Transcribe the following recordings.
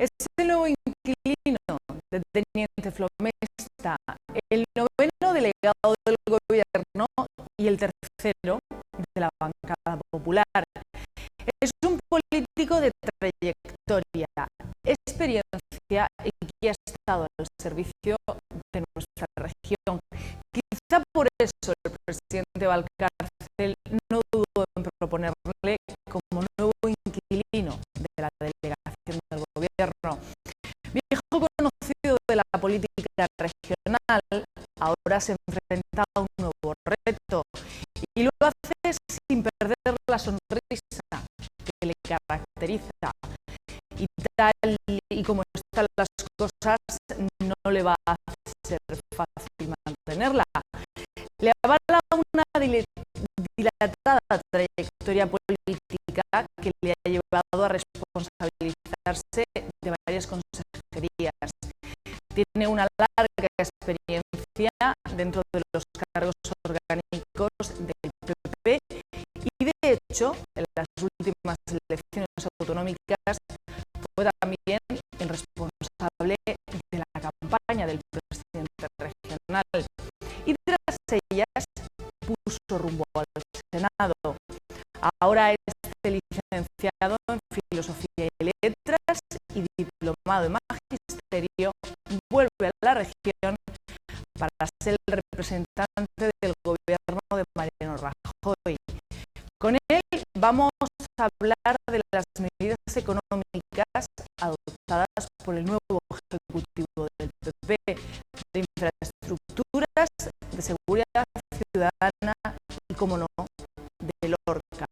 Es el nuevo inquilino del teniente Flomesta, el noveno delegado del gobierno y el tercero de la bancada popular. Es un político de trayectoria, experiencia y que ha estado al servicio de nuestra región. Quizá por eso el presidente Valcárcel no dudó en proponerle como nuevo inquilino de la delegación del gobierno. Viejo conocido de la política regional, ahora se enfrenta a un nuevo reto y lo hace sin perder la sonrisa que le caracteriza. Y tal y como están las cosas, no le va a ser fácil mantenerla. Le avala una dilatada trayectoria política que le ha llevado a responsabilizarse de varias consejerías. Tiene una larga experiencia dentro de los cargos orgánicos del PP y, de hecho, en las últimas elecciones autonómicas fue también el responsable de la campaña del presidente regional y tras ellas puso rumbo al Senado. Ahora es licenciado en Filosofía y Letras y diplomado en Magisterio. Vuelve a la región para ser el representante del gobierno de Mariano Rajoy. Con él vamos a hablar de las medidas económicas adoptadas por el nuevo Ejecutivo del PP, de infraestructuras, de seguridad ciudadana y, como no, de Lorca.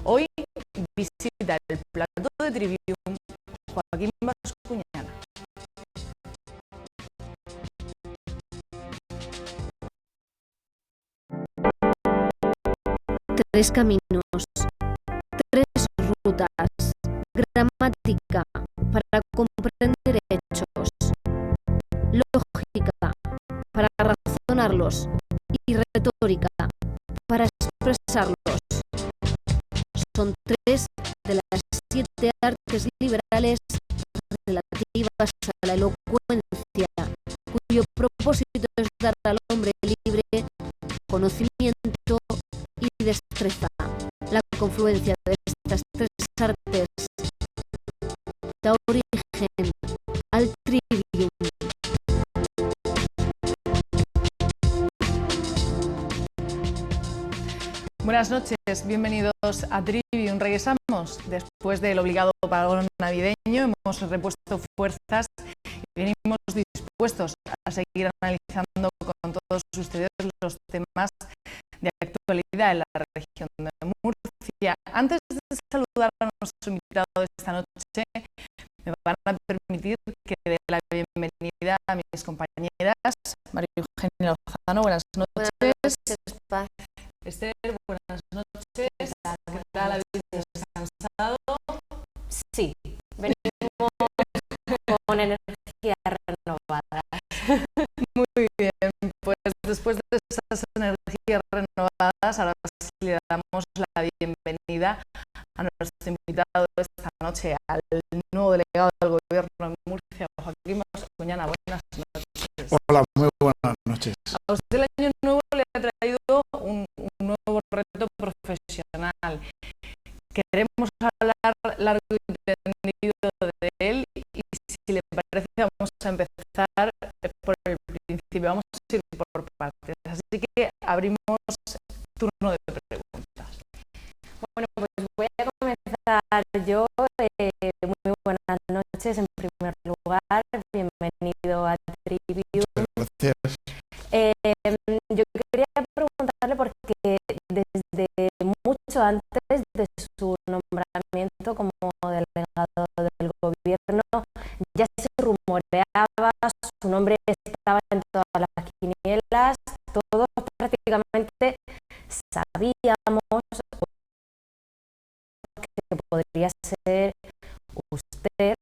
Hoy visita el plató de Trivium Joaquín Bascuñana. Tres caminos, tres rutas, gramática para comprender hechos, lógica para razonarlos y retórica para expresarlos. Son tres de las 7 artes liberales relativas a la elocuencia, cuyo propósito es dar al hombre libre conocimiento y destreza. La confluencia de estas tres artes da origen al Trivium. Buenas noches, bienvenidos a Trivium. Regresamos después del obligado parón navideño. Hemos repuesto fuerzas y venimos dispuestos a seguir analizando con todos ustedes los temas de actualidad en la región de Murcia. Antes de saludar a nuestro invitado de esta noche, me van a permitir que dé la bienvenida a mis compañeras. María Eugenia Lozano, buenas noches. Buenas noches, Paz. Esther, buenas noches. ¿Qué tal? ¿Habéis descansado? Sí, venimos con energías renovadas. Muy bien, pues después de esas energías renovadas, ahora sí le damos la bienvenida a nuestro invitado de esta noche, al nuevo delegado del gobierno en Murcia, Joaquín Bascuñana. Buenas noches. Hola, muy buenas noches. A usted el año nuevo le ha traído un nuevo reto profesional. Queremos hablar largo y tendido de él y, si le parece, vamos a empezar por el principio. Vamos a ir por partes. Así que abrimos turno de preguntas. Bueno, pues voy a comenzar yo. Muy buenas noches en primer lugar. Bienvenido a Trivium. Gracias. Yo quería preguntarle porque desde mucho antes de su nombramiento como delegado del gobierno ya se rumoreaba, su nombre estaba en todas las quinielas, todos prácticamente sabíamos que podría ser usted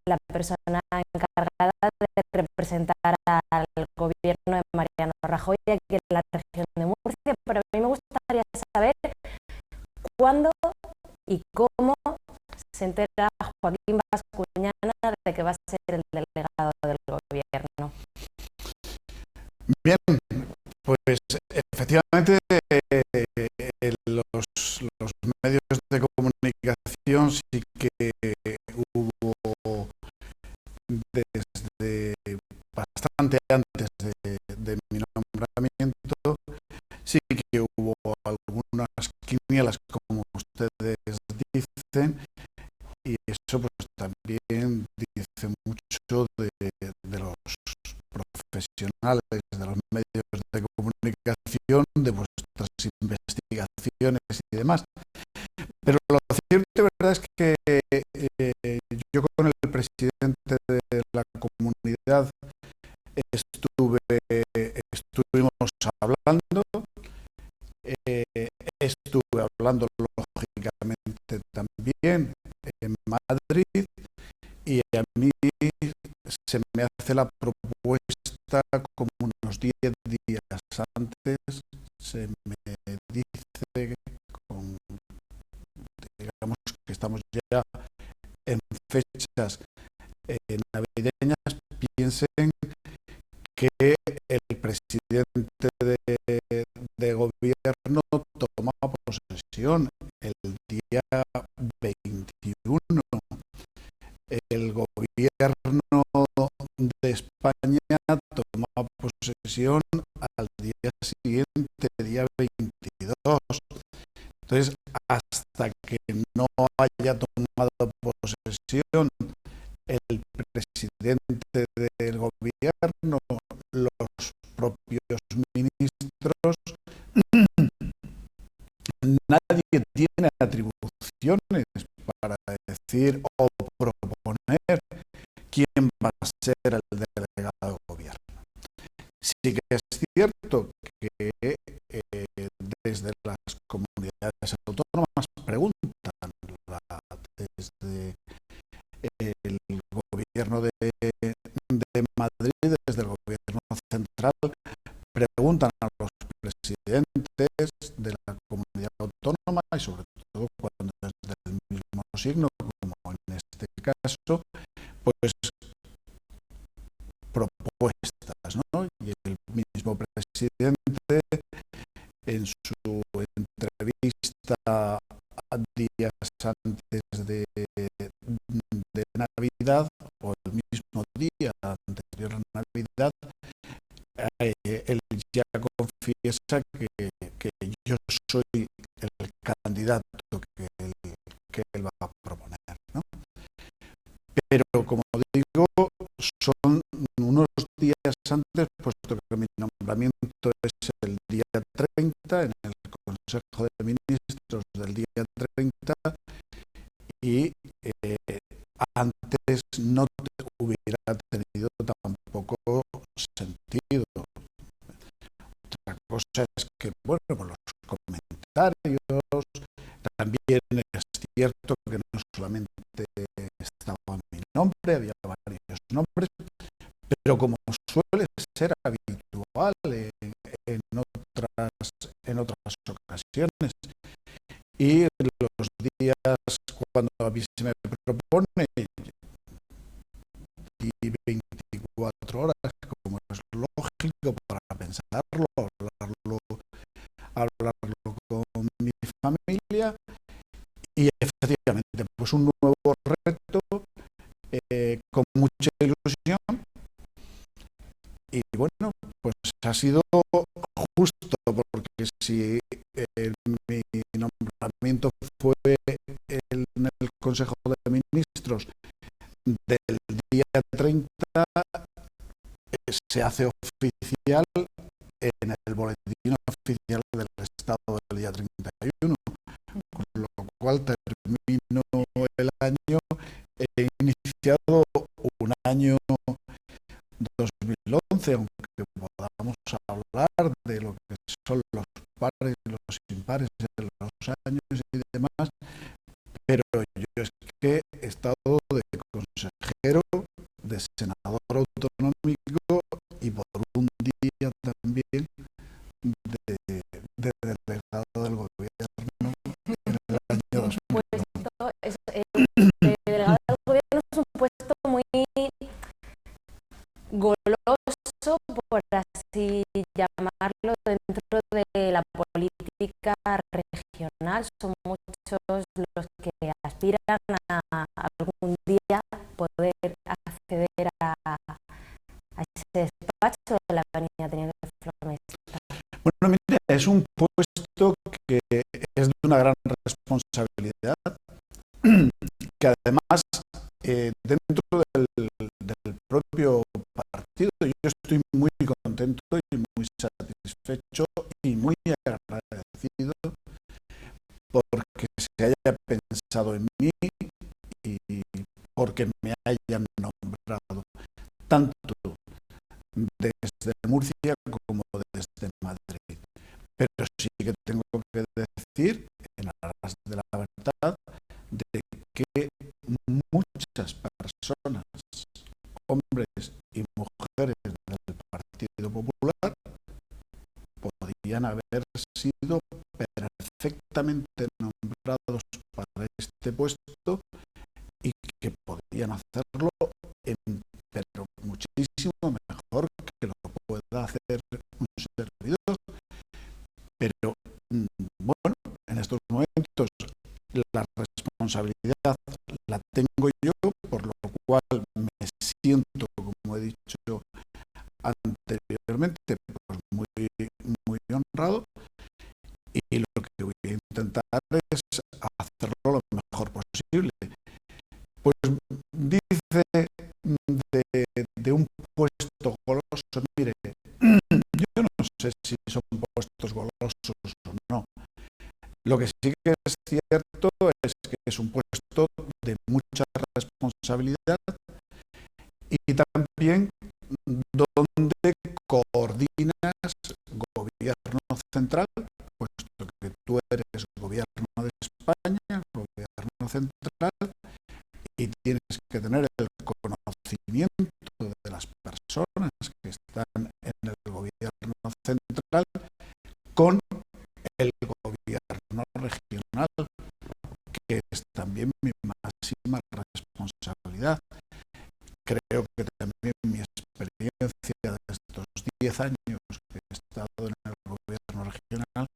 la persona encargada de representar al gobierno de Mariano Rajoy aquí en la región de Murcia, pero a mí me gustaría saber cuándo y cómo se entera Joaquín Bascuñana de va a ser el delegado del gobierno. Bien, pues efectivamente los medios de comunicación sí que hubo desde bastante antes de mi nombramiento, sí que hubo algunas quinielas, como ustedes dicen, y eso pues también dice mucho de los profesionales de los medios de comunicación, de vuestras investigaciones y demás. Pero lo cierto y verdad es que yo con el presidente de la comunidad estuvimos hablando, estuve hablando lógicamente también en Madrid, y a mí se me hace la propuesta como unos 10 días antes, se me dice, digamos que estamos ya en fechas navideñas, piensen que el presidente de gobierno toma posesión el día 21. El gobierno de España toma posesión al día siguiente, día 22. Entonces, hasta que no haya tomado posesión el presidente del gobierno, los propios ministros, nadie tiene atribuciones para decir o proponer quién va a ser el delegado de gobierno. Sí que es cierto que desde las comunidades autónomas preguntan, desde el gobierno de Madrid, desde el gobierno central, preguntan a los presidentes de la comunidad autónoma, y sobre todo cuando es del mismo signo, como en este caso, pues propuestas, ¿no? Y el mismo presidente, en su entrevista días antes de Navidad, o el mismo día anterior a Navidad, él ya confiesa que yo soy el candidato que él va a proponer, ¿no? Pero, como digo, son unos días antes, puesto que mi nombramiento es el día 30, en el Consejo de Ministros del día 30, y antes no hubiera tenido tampoco sentido. Otra cosa es que, bueno, por los comentarios, también es cierto que no solamente estaba mi nombre, había varios nombres, pero como suele ser habitual en otras ocasiones, y los días cuando a mí se me propone, y 24 horas, como es lógico, para pensarlo, hablarlo con mi familia, y efectivamente pues un nuevo reto, con mucha ilusión, y bueno, pues ha sido justo, porque si mi nombramiento fue en el Consejo de Ministros del día 30, se hace oficial en el boletín oficial del Estado del día 31, con lo cual termino el año, he iniciado un año 2011, aunque podamos hablar de lo que son los pares y los impares de los años y demás, pero yo es que he estado de consejero, de senador autonómico, y por un día también de delegado del gobierno en el año 2011. El delegado del gobierno es un puesto muy regional son muchos los que aspiran a algún día poder acceder a ese despacho de la Avenida Teniente Flomesta. Bueno, mira, es un puesto que es de una gran responsabilidad, que además dentro del propio partido yo estoy muy contento y muy satisfecho y muy agradecido porque se haya pensado en mí y porque me hayan nombrado tanto desde Murcia como desde Madrid. Pero sí que tengo que decir, en aras de la verdad, de que muchas personas, hombres y mujeres del Partido Popular, podían haber sido perfectamente nombrados para este puesto y que podían hacerlo pero muchísimo mejor que lo pueda hacer un servidor. Pero bueno, en estos momentos la responsabilidad la tengo yo, por lo cual me siento, como he dicho anteriormente, pues muy honrado, y lo que voy a intentar es hacerlo lo mejor posible. Pues dice de un puesto goloso, mire, yo no sé si son puestos golosos o no. Lo que sí que es cierto es que es un puesto de mucha responsabilidad y también donde coordinas gobierno central, puesto que tú eres gobierno de España, gobierno central, y tienes que tener el conocimiento de las personas que están en el gobierno central con el gobierno regional, que es también mi máxima responsabilidad. Creo que también mi experiencia de estos 10 años que he estado en el gobierno regional,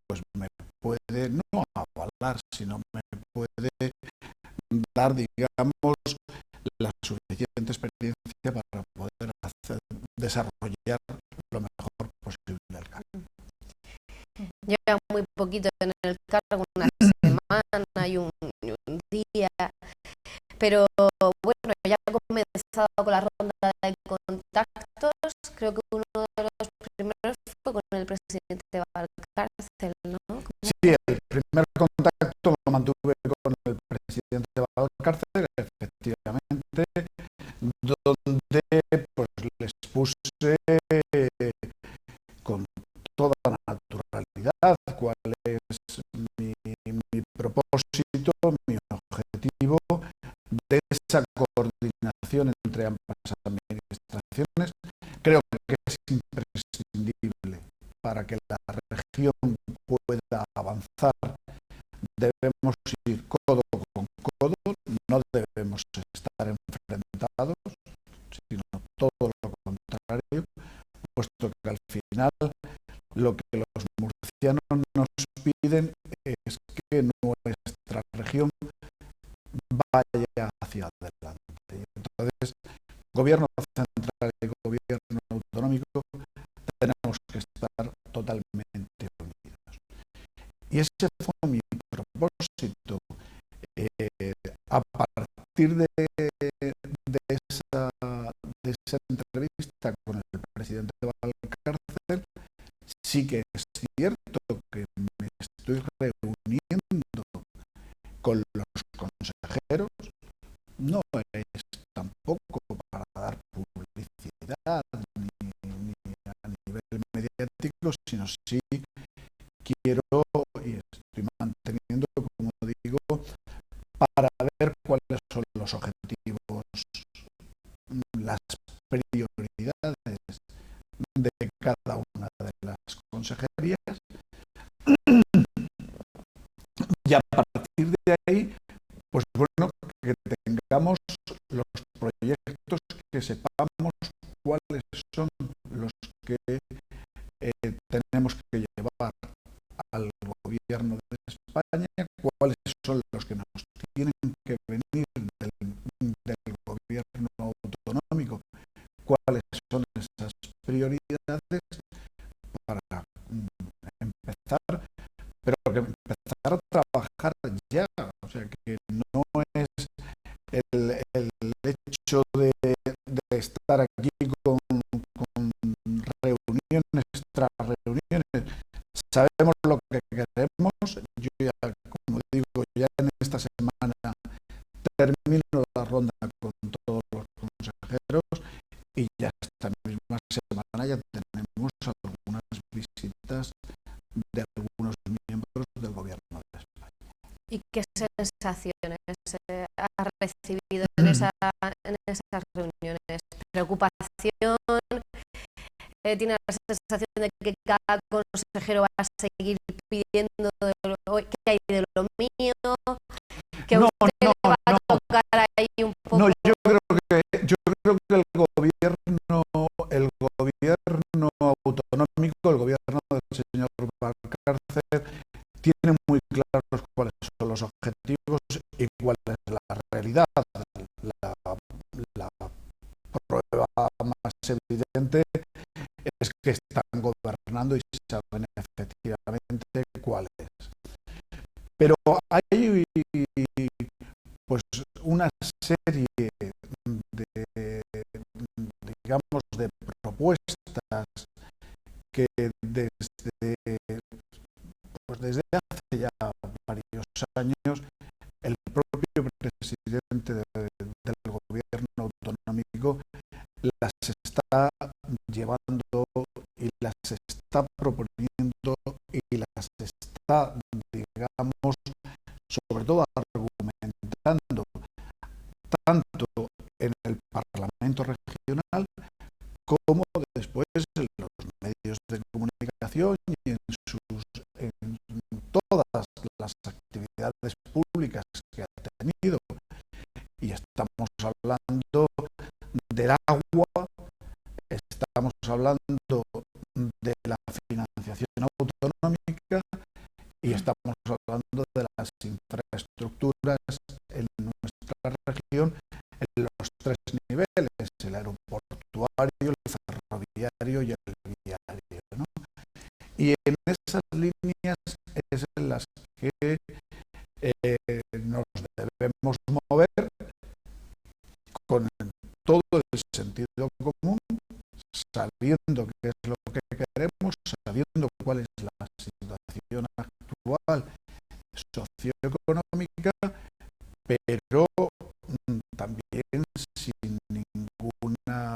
pues me puede no avalar, sino me puede dar, digamos, la suficiente experiencia para poder desarrollar lo mejor posible el cargo. Lleva muy poquito en el cargo, una semana y un día, pero bueno, ya ha comenzado con la ronda de contactos. Creo que uno de los primeros fue con el presidente de Valcárcel, ¿no? Sí, el primer contacto lo mantuve con el presidente de Valcárcel, efectivamente, donde pues les puse con toda naturalidad cuál es mi propósito, mi objetivo de esa coordinación entre ambas administraciones. Creo que es imprescindible para que la región pueda avanzar. Debemos ir codo con codo, no debemos estar enfrentados, sino todo lo contrario, puesto que al final lo que los murcianos nos piden es que nuestra región vaya hacia adelante. Y entonces, gobierno central y gobierno autonómico tenemos que estar totalmente unidos. Y ese fue mi propósito. A partir de esa entrevista con el presidente de Valcárcel, sí que es cierto que me estoy reuniendo con los consejeros. No es tampoco para dar publicidad ni a nivel mediático, sino sí quiero y estoy manteniendo, como digo, para ver cuáles son los objetivos, las prioridades de cada una de las consejerías, y a partir de ahí, pues bueno, que tengamos los proyectos, que sepamos cuáles son los que tenemos que llevar al gobierno de que nos tienen que venir del gobierno autonómico, cuáles son esas prioridades para empezar, pero que empezar a trabajar ya. O sea, que no es el hecho de estar aquí con reuniones tras reuniones. Sabemos lo que queremos. Yo ya, como digo, ya en esta semana termino la ronda con todos los consejeros y ya esta misma semana ya tenemos algunas visitas de algunos miembros del gobierno de España. ¿Y qué sensaciones has recibido en esas reuniones? ¿Preocupación? ¿Tienes la sensación de que cada consejero va a seguir pidiendo qué hay de lo mío? ¿Que No, usted no, le va a no. tocar ahí un poco? No, yo creo que el gobierno autonómico, el gobierno del señor Valcárcel, tiene muy claros cuáles son los objetivos y cuál es la realidad. La prueba más evidente es que están gobernando y saben efectivamente cuál es. Pero hay pues una serie de, digamos, de propuestas que desde hace ya varios años el propio presidente del gobierno autonómico las está llevando y las está proponiendo y las está, digamos, sobre todo argumentando tanto en el Parlamento regional como después en los medios de comunicación y en todas las actividades públicas que ha tenido. Y estamos hablando del agua, estamos hablando de la financiación autonómica y estamos hablando de las infraestructuras en nuestra región en los tres niveles, el aeroportuario, el ferroviario y el viario, ¿no? Y en esas líneas es en las que nos debemos mover con todo el sentido común, sabiendo qué es lo que queremos, sabiendo cuál es la situación actual socioeconómica, pero también sin ninguna,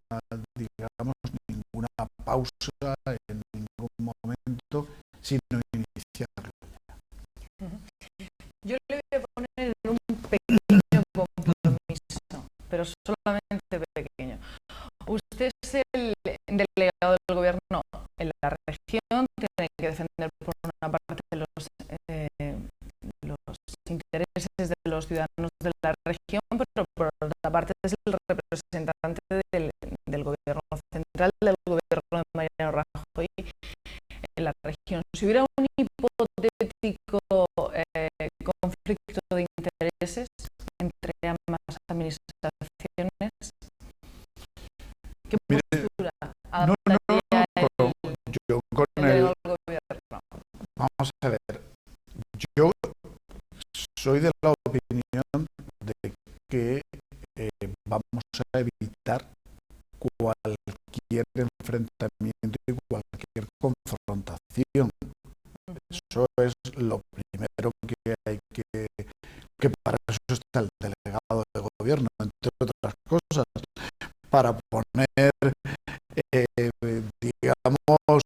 digamos, ninguna pausa en ningún momento, sino iniciarlo. Yo le voy a poner un pequeño compromiso, pero solamente pequeño. Usted es el delegado del gobierno en la región, tiene que defender por una parte los intereses de los ciudadanos de la región, pero por otra parte es el representante del gobierno central, del gobierno de Mariano Rajoy en la región. Si hubiera un hipotético conflicto de intereses entre ambas administraciones, ¿qué postura adoptaría yo con el gobierno? Vamos a ver, yo soy de la opinión de que vamos a evitar cualquier enfrentamiento y cualquier confrontación. Eso es lo primero que hay que para eso está el delegado de gobierno, entre otras cosas, para poner, digamos,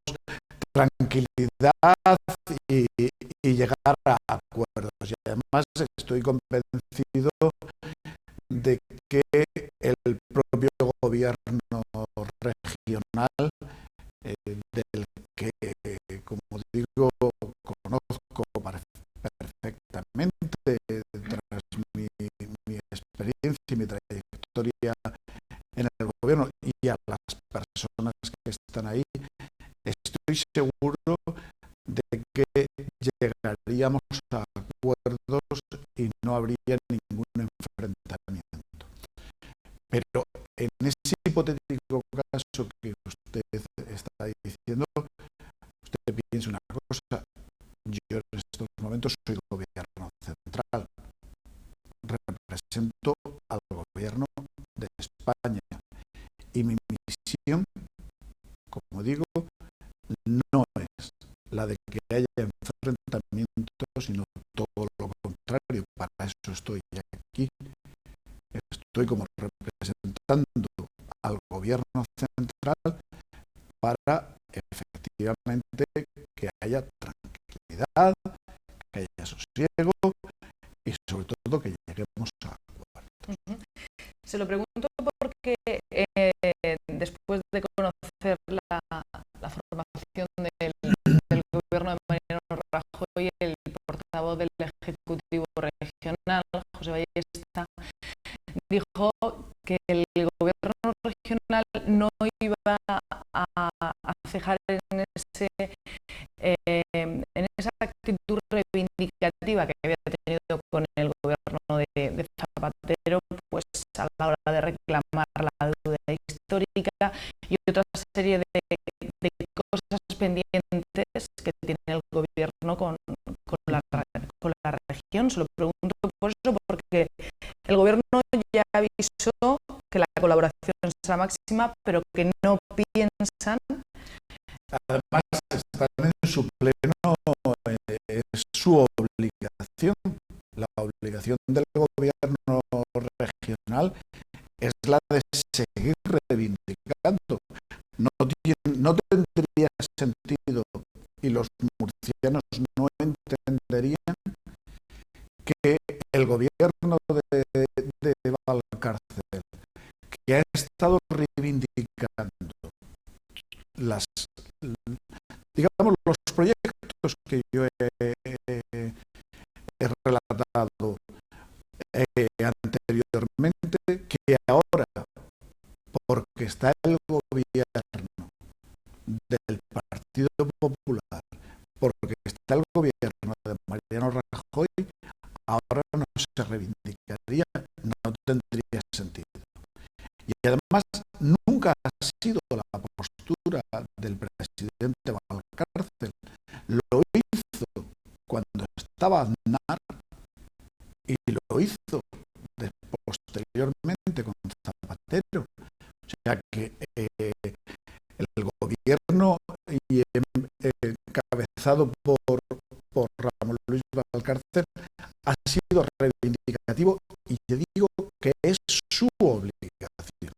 tranquilidad y llegar a acuerdos. Y además estoy convencido de que el propio gobierno regional, del que, como digo, conozco perfectamente tras mi experiencia y mi trayectoria en el gobierno y a las personas que están ahí, estoy seguro de que llegaríamos a acuerdos y no habría ningún enfrentamiento. Pero en ese hipotético caso que usted está diciendo, usted piensa una cosa: yo en estos momentos soy gobierno central, represento al gobierno de España, y mi misión, como digo, no es la de que haya enfrentamientos, sino todo lo contrario. Para eso estoy aquí. Estoy como representando al gobierno central para efectivamente que haya tranquilidad, que haya sosiego y sobre todo que lleguemos a acuerdos. Se lo pregunto porque después de conocer la formación del gobierno de Mariano Rajoy, el portavoz del Ejecutivo Regional, José Ballesta, dijo que el gobierno regional no iba a cejar en esa actitud reivindicativa que había tenido con el gobierno de Zapatero, pues a la hora de reclamar la deuda histórica y otra serie de cosas pendientes que tiene el gobierno con la región. Se lo pregunto por eso, porque el gobierno ya avisó que la colaboración será máxima, pero que no piensan. Además, están en su pleno, es su obligación. La obligación del gobierno regional es la de seguir reivindicando. No tendría sentido, y los murcianos no entenderían, que el gobierno de Valcárcel, que ha estado reivindicando los proyectos que yo he relatado anteriormente, que ahora, porque está el gobierno del Partido Popular, porque está el gobierno de Mariano Rajoy, ahora no se reivindicaría, no tendría sentido. Y además nunca ha sido la postura del presidente Valcárcel. Lo hizo cuando estaba Aznar y lo hizo posteriormente con Zapatero. O sea que el gobierno encabezado por Ramón Luis Valcárcel ha sido reivindicativo, y te digo que es su obligación.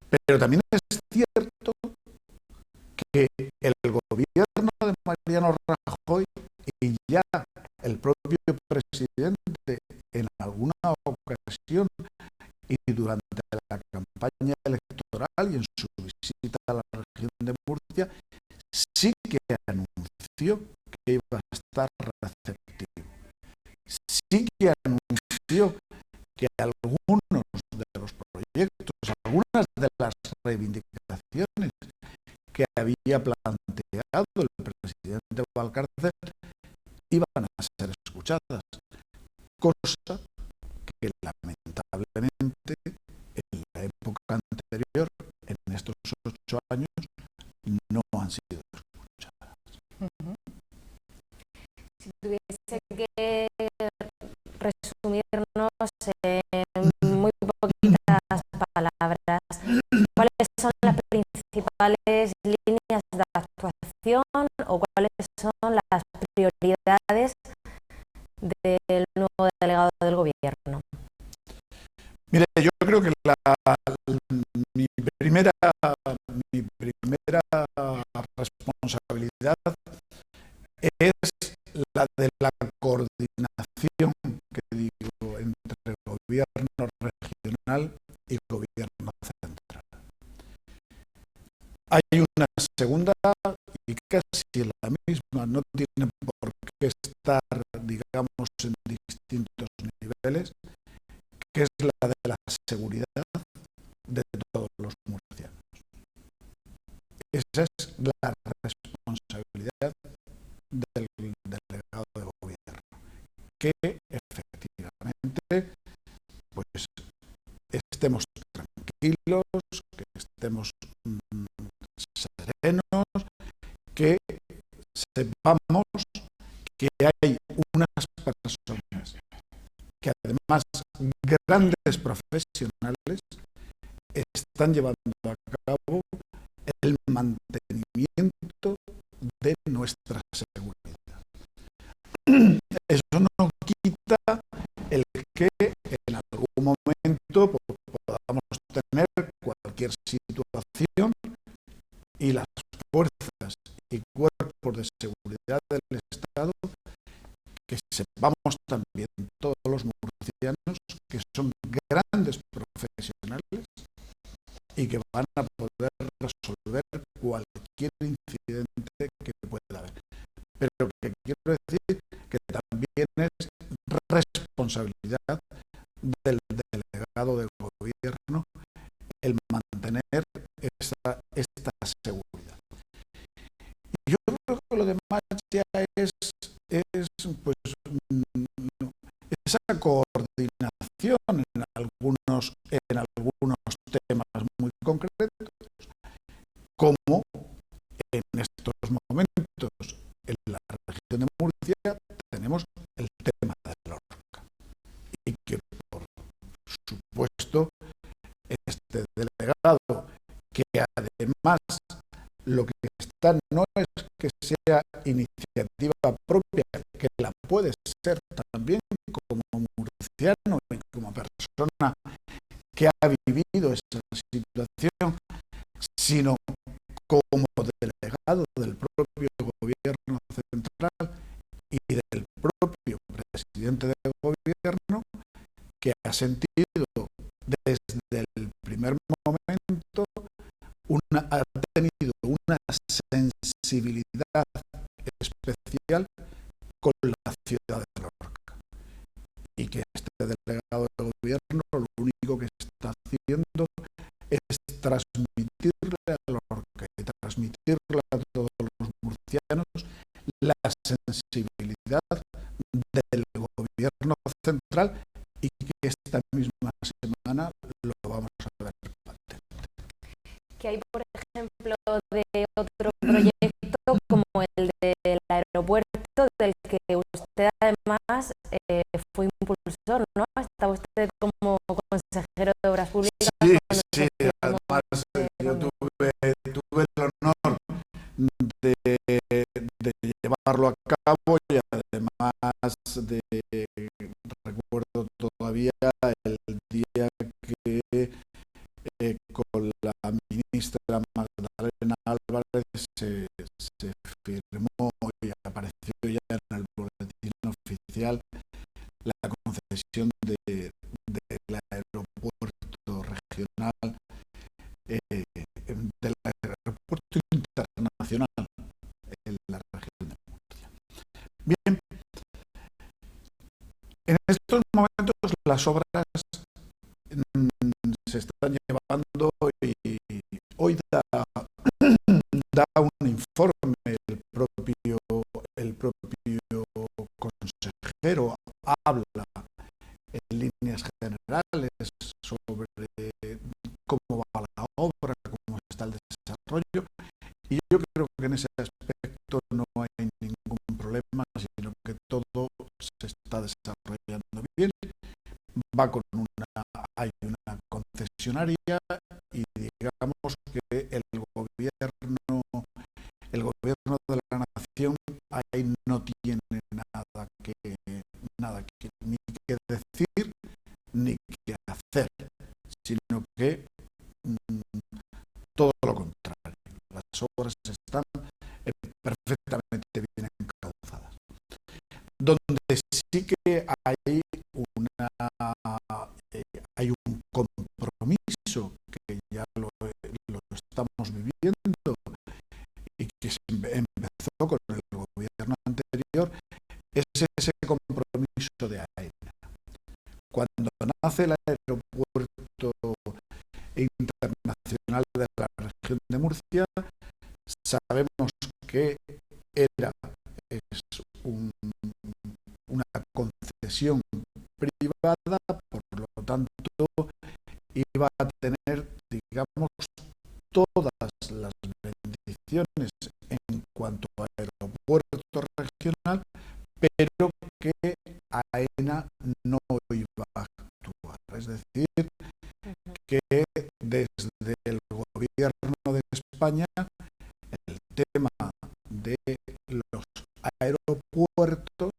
Pero también es cierto que el gobierno de Mariano Rajoy y ya el propio presidente en alguna ocasión y durante la campaña electoral y en su visita a la región de Murcia, sí que anunció que iba a estar receptivo. Sí que anunció que algunos de los proyectos, algunas de las reivindicaciones que había planteado el presidente Valcárcel iban a ser escuchadas, cosa que lamentablemente en la época anterior, en estos 8 años, no han sido escuchadas. Si tuviese que resumirnos en muy poquitas palabras, ¿cuáles son las principales líneas de actuación o cuáles son las prioridades del nuevo delegado del gobierno? Mire, yo creo que mi primera responsabilidad es la de la coordinación, que digo, entre gobierno regional y gobierno central. Hay una segunda, y casi la misma, no tiene por qué estar, digamos, en distintos niveles, que es la de la seguridad de todos los murcianos. Esa es la responsabilidad del delegado de gobierno, que efectivamente estemos tranquilos, que estemos serenos, que sepamos que hay unas personas que además grandes profesionales están llevando a cabo el mantenimiento de nuestra seguridad. Eso no quita el que en algún momento podamos tener cualquier situación y las fuerzas y cuerpos de seguridad del Estado, que sepamos también todos los murcianos que son grandes profesionales y que van a poder resolver cualquier incidente que pueda haber. Pero que quiero decir que también es responsabilidad del delegado del gobierno el mantener esta seguridad. Y yo creo que lo demás ya es pues esa coordinación en algunos temas muy concretos, como en estos momentos en la región de Murcia tenemos el tema de Lorca, y que por supuesto este delegado, que además lo que está no es que sea iniciativa propia, que la puede ser también como murciano y como persona que ha vivido esa situación, sino como delegado del propio gobierno central y del propio presidente del gobierno, que ha sentido desde el primer momento ha tenido una sensibilidad especial con la ciudad de Lorca, y que este delegado del gobierno lo único que está haciendo es transmitirle a Lorca y transmitirle a todos los murcianos la sensibilidad del gobierno central, y que esta misma semana lo vamos a ver patente. Que hay, por ejemplo, de otro proyecto como el del aeropuerto, del que usted además fue impulsor, ¿no? Estaba usted como consejero de Obras Públicas. Sí, además yo tuve el honor de llevarlo a cabo, y además recuerdo todavía el día que con la ministra Magdalena Álvarez se firmó y apareció ya en el boletín oficial la concesión del aeropuerto regional, del aeropuerto internacional en la región de Murcia. Bien, en estos momentos las obras se están llevando, y hoy da un informe el propio consejero, habla en líneas generales sobre cómo va la obra, cómo está el desarrollo, y yo creo que en ese aspecto no hay ningún problema, sino que todo se está desarrollando bien. Va con hay una concesionaria, y digamos que el gobierno de la nación ahí no tiene nada que ni que decir ni que hacer, sino que todo lo contrario. Las obras están perfectamente bien encauzadas. Donde sí que hay un compromiso que ya lo estamos viviendo, y que se empezó con el gobierno anterior, es ese compromiso de AENA. Cuando nace el aeropuerto internacional de la región de Murcia, sabemos que es una concesión privada, por lo tanto España el tema de los aeropuertos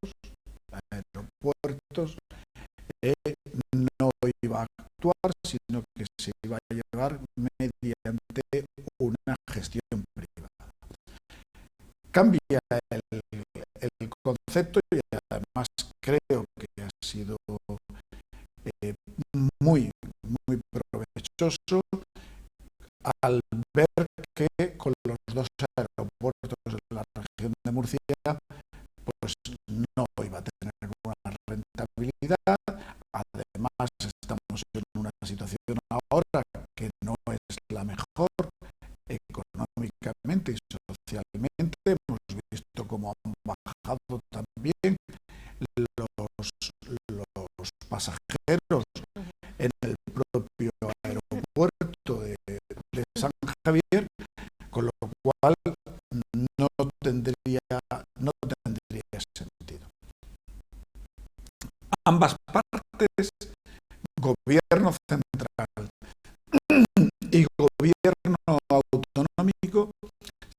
no iba a actuar, sino que se iba a llevar mediante una gestión privada. Cambia el concepto y además creo que ha sido muy provechoso al ver que con los dos aeropuertos de la región de Murcia pues no iba a tener ninguna rentabilidad. Además estamos en una situación ahora que no es la mejor económicamente y socialmente. Hemos visto cómo han bajado también los pasajeros en el propio aeropuerto de San Javier, con lo cual no tendría sentido. Ambas partes, gobierno central y gobierno autonómico,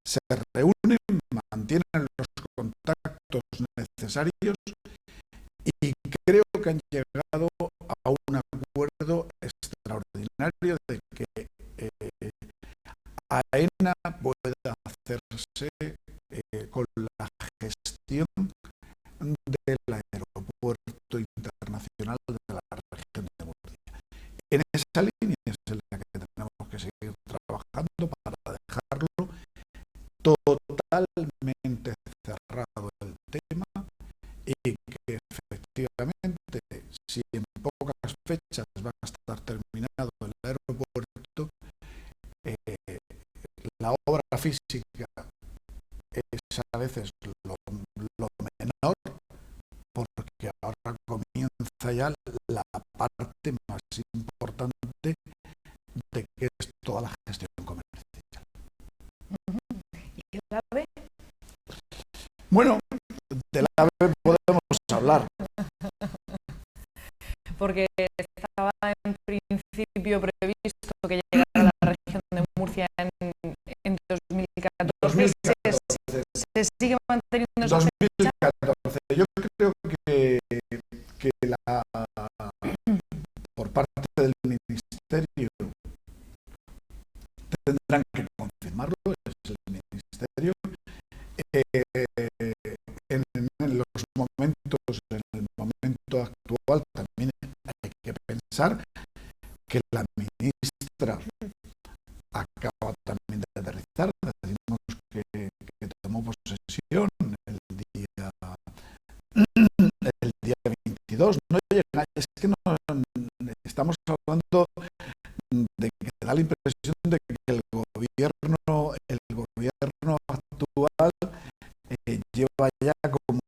se reúnen, mantienen los contactos necesarios y creo que han llegado a un acuerdo extraordinario de que AENA pueda hacerse con la gestión del aeropuerto internacional de la región de Murcia. En esa línea es en la que tenemos que seguir trabajando para dejarlo totalmente cerrado el tema y que efectivamente, si en pocas fechas va a estar terminado el aeropuerto, la obra física es a veces lo menor, porque ahora comienza ya la parte más importante de que es toda la gestión comercial. ¿Y el AVE? Bueno, del AVE podemos hablar. Porque estaba en principio previsto que llegara a la región de Murcia en 2014. ¿Se sigue manteniendo esa fecha? 2014. Yo creo que por parte del Ministerio tendrán que confirmarlo, es el Ministerio. En los momentos, en el momento actual también hay que pensar que la ministra acaba también de aterrizar. Decimos que tomó posesión el día 22. No llega, es que no estamos hablando de que da la impresión de que el gobierno actual lleva ya como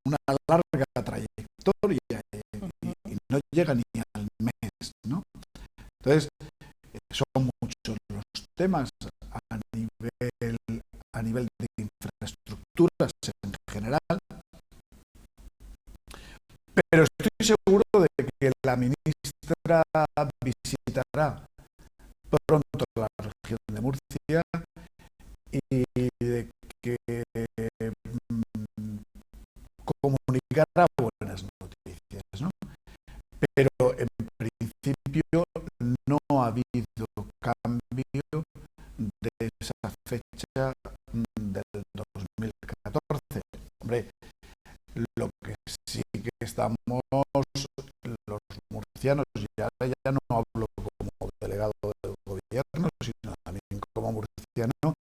una larga trayectoria y no llega ni al mes, ¿no? Entonces, son muchos los temas a nivel de infraestructuras en general, pero estoy seguro de que la ministra visitará pronto la región de Murcia y de que comunicará buenas noticias, ¿no? Pero en principio no ha habido cambio de esa fecha del 2014. Hombre, lo que sí que estamos los murcianos, y ahora ya no hablo como delegado del gobierno, sino también como murciano,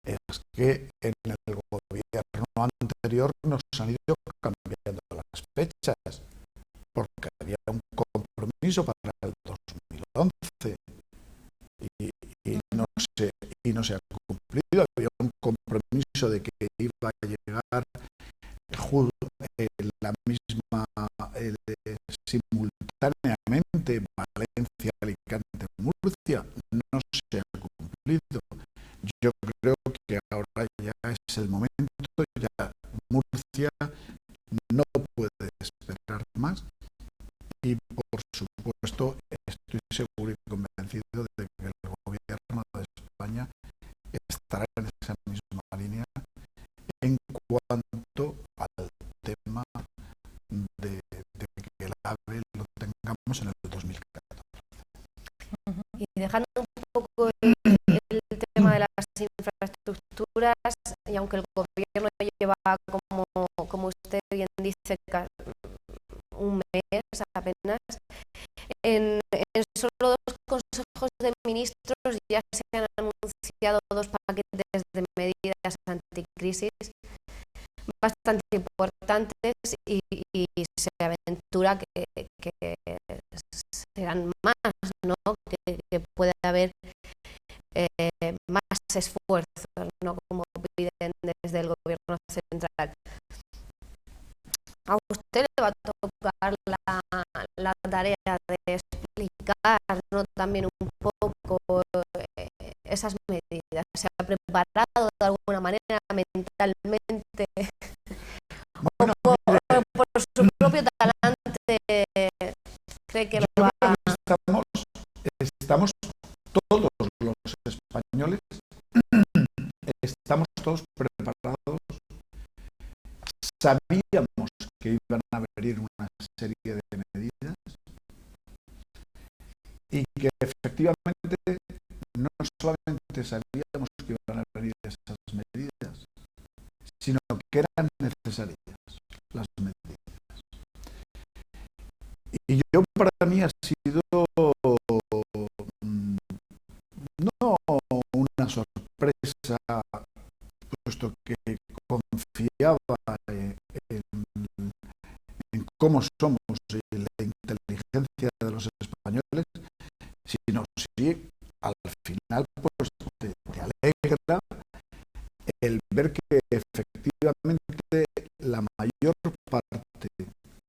es que en el gobierno anterior nos han ido cambiando las fechas, porque había un compromiso para el 2011 y no se ha cumplido. Había un compromiso de que iba a llegar la misma simultáneamente Valencia, Alicante, Murcia. No se ha cumplido. Yo creo que ahora ya es el momento, ya Murcia no puede esperar más y por supuesto estoy seguro y convencido de que el gobierno vez lo tengamos en el 2014. Y dejando un poco el tema de las infraestructuras, y aunque el gobierno lleva, como usted bien dice, un mes apenas, en solo 2 consejos de ministros ya se han anunciado 2 paquetes de medidas anticrisis bastante importantes y se aventura que serán más, ¿no? Que puede haber más esfuerzos, ¿no? Como piden desde el gobierno central. A usted le va a tocar la tarea de explicar, ¿no? También un poco esas medidas. ¿Se ha preparado de alguna manera mentalmente? Bueno, Por su propio talante cree que lo va a... Estamos todos los españoles, estamos todos preparados. Sabíamos que iban a venir una serie de medidas y que efectivamente no solamente sabíamos que iban a venir esas medidas, sino que eran necesarias las medidas. Y yo, para mí, ha sido no una sorpresa, puesto que confiaba en cómo somos y la inteligencia de los españoles, sino sí, al final, pues te alegra el ver que efectivamente la mayor parte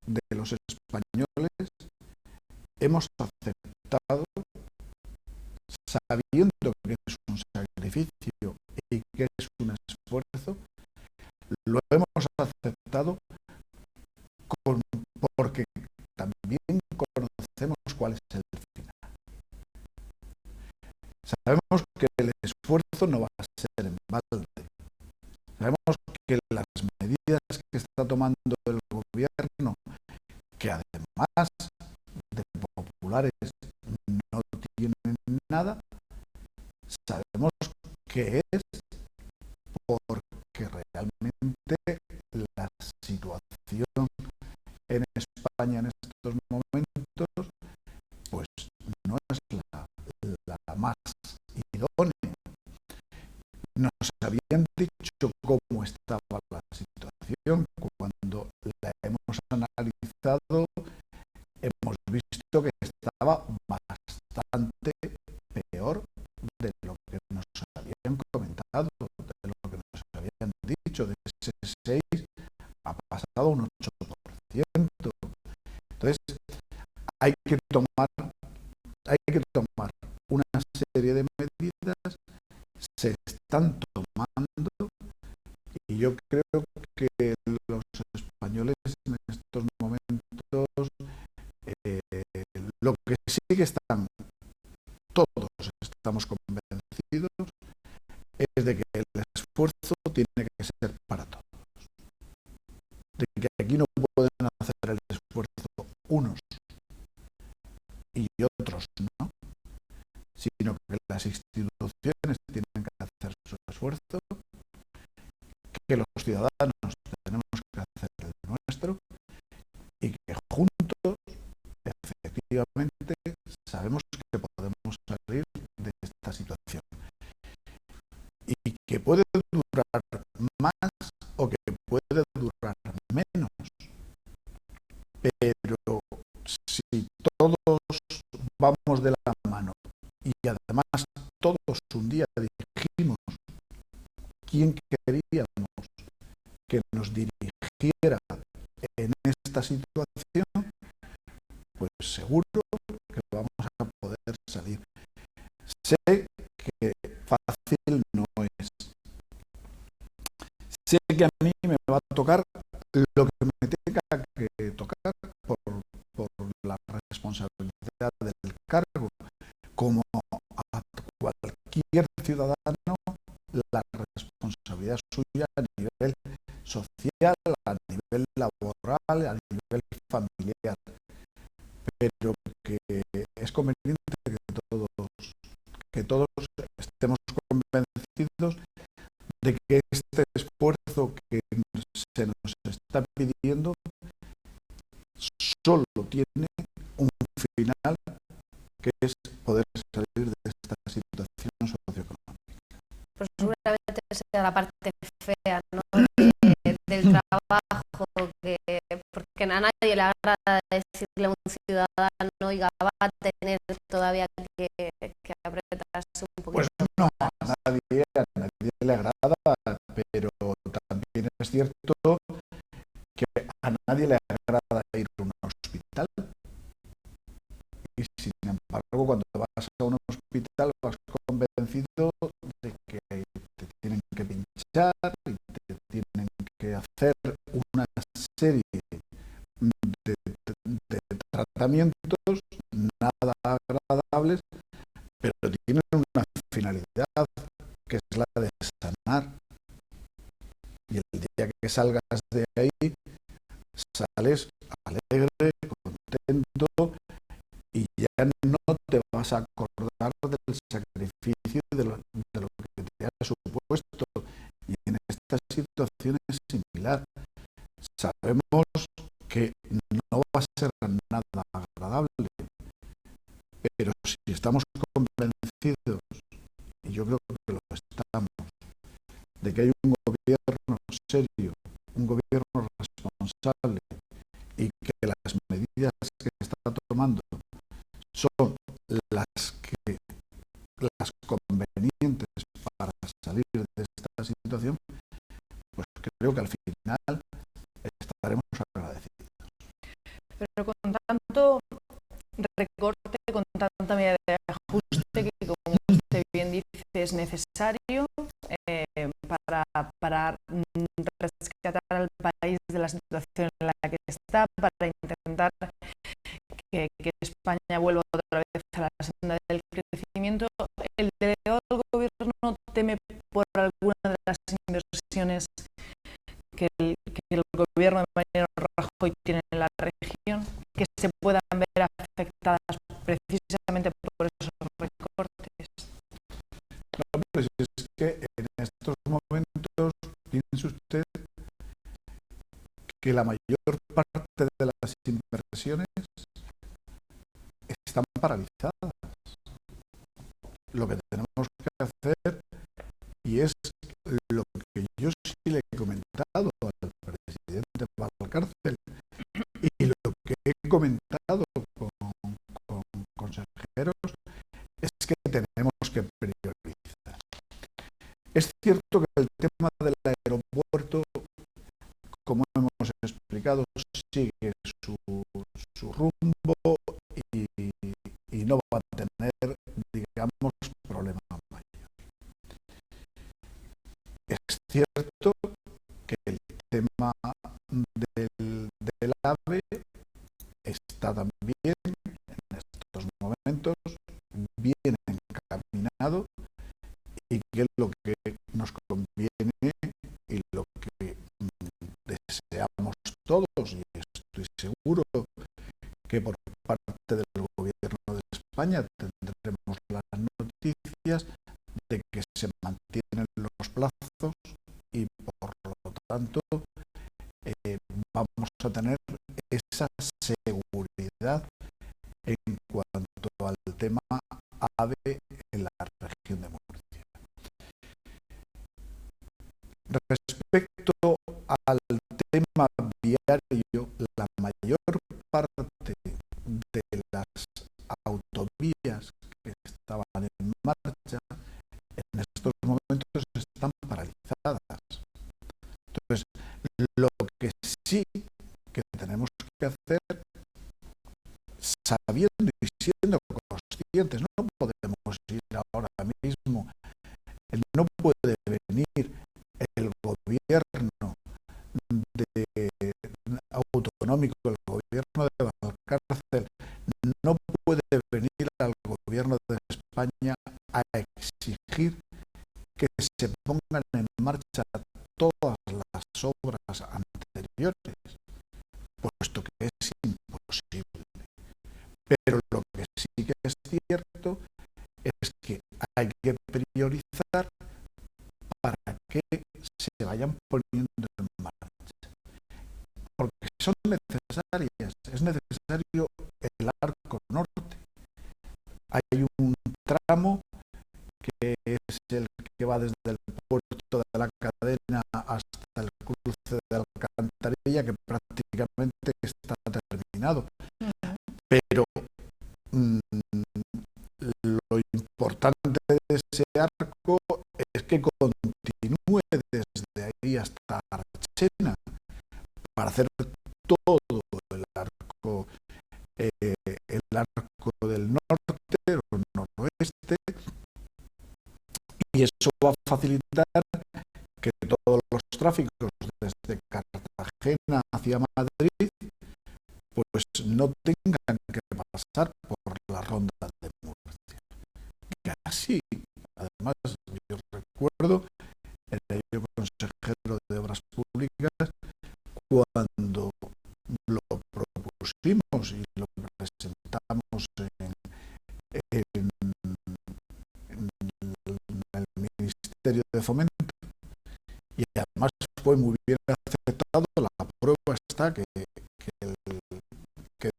de los españoles hemos aceptado, sabiendo que es un sacrificio y que es un esfuerzo, lo hemos aceptado porque también conocemos cuál es el final. Sabemos que el esfuerzo no va a ser en balde. Sabemos que las medidas que está tomando el gobierno, que además de populares no tienen nada, sabemos que es porque realmente la situación en España en estos momentos pues no es la más idónea. Nos habían dicho cómo estaba la situación. Cuando la hemos analizado, hemos visto que estaba bastante peor de lo que nos habían comentado, de lo que nos habían dicho. De ese 6 ha pasado un 8%. Entonces, hay que tomar una serie de medidas, se están tomando, y yo creo que los españoles en estos momentos, lo que sí que están, todos estamos convencidos, es de que el esfuerzo tiene que ser para todos. De que aquí no pueden hacer el esfuerzo unos y otros no, sino que las instituciones tienen que hacer su esfuerzo, que los ciudadanos tenemos que hacer el nuestro, y que juntos, efectivamente, sabemos que podemos salir de esta situación. Y que puede durar más o que puede durar menos, pero si todos vamos de la mano y además todos un día dijimos quién queríamos que nos dirigiera en esta situación, pues seguro que vamos a poder salir. Sé que fácil no es. Sé que a mí me va a tocar lo que me tenga que tocar por la responsabilidad del cargo. Como a cualquier ciudadano, la responsabilidad suya a nivel social, a nivel laboral, a nivel familiar. pero que es conveniente que todos estemos convencidos de que este esfuerzo que se nos está pidiendo solo tiene un final, que es poder salir de esta situación socioeconómica. Pues seguramente sea la parte fea, ¿no? Del trabajo, porque a nadie le agrada decirle a un ciudadano, oiga, va a tener todavía que apretarse un poquito. Pues no, a nadie le agrada, pero también es cierto que a nadie le agrada ir a un hospital. Y sin embargo, cuando vas a un hospital vas convencido de que te tienen que pinchar y te tienen que hacer una serie de tratamientos nada agradables, pero tienen una finalidad, que es la de sanar. Y el día que salgas de ahí, sales alegre, contento, y ya no te vas a acordar del sacrificio y de lo que te ha supuesto. Y en esta situación es similar. Sabemos que no va a ser nada agradable, pero si estamos convencidos, y yo creo que lo estamos, de que hay un gobierno serio, un gobierno responsable, y que las medidas que está tomando son las convenientes para salir de esta situación, pues creo que al final estaremos agradecidos. Pero con tanto recorte, con tanta medida de ajuste, que como usted bien dice es necesario para rescatar al país de la situación en la que está, para intentar que España vuelva otra vez a la senda del crecimiento, el delegado del gobierno teme por alguna de las inversiones que el gobierno de Mariano Rajoy tiene en la región, que se puedan ver afectadas precisamente por esos recortes. No, pues es que en estos momentos, piense usted que la mayor parte de las inversiones están paralizadas. Lo que tenemos que hacer, y es lo que yo sí le he comentado al presidente Valcárcel, y lo que he comentado con consejeros, es que tenemos que priorizar. Es cierto que el tema del aeropuerto, como hemos explicado, sigue su rumbo y no va a tener, digamos, problema mayor. Es cierto que el tema del AVE está también en estos momentos bien encaminado, y que es lo que nos conviene y lo que deseamos todos, y estoy seguro que por parte del gobierno de España tendremos las noticias de que se mantienen los plazos y por lo tanto vamos a tener esa seguridad en cuanto al tema AVE en la región de Murcia. Respecto al tema viario, la mayor parte de las autovías que estaban en marcha en estos momentos están paralizadas. Entonces, lo que sí que tenemos que hacer, sabiendo y siendo conscientes, no podemos ir ahora mismo, no puede venir el gobierno autonómico, el gobierno de Valcárcel, no puede venir al gobierno de España a exigir que se pongan en marcha todas las obras anteriores, puesto que es imposible. Pero lo que sí que es cierto es que hay que priorizar para que se vayan poniendo en marcha, porque son necesarias. Es necesario el arco norte. Hay un tramo que es el que va desde el puerto de la Cadena hasta el cruce de Alcantarilla, que prácticamente está terminado. Pero lo importante de ese arco es que continúe desde ahí hasta Archena para hacer todo el arco del norte o noroeste, y eso va a facilitar que todos los tráficos desde Cartagena hacia Madrid pues no tengan que pasar por la ronda de Murcia. Que así, además, yo recuerdo, era yo consejero de Obras Públicas cuando lo propusimos y lo presentamos en el Ministerio de Fomento, y además fue muy bien aceptado. La prueba está que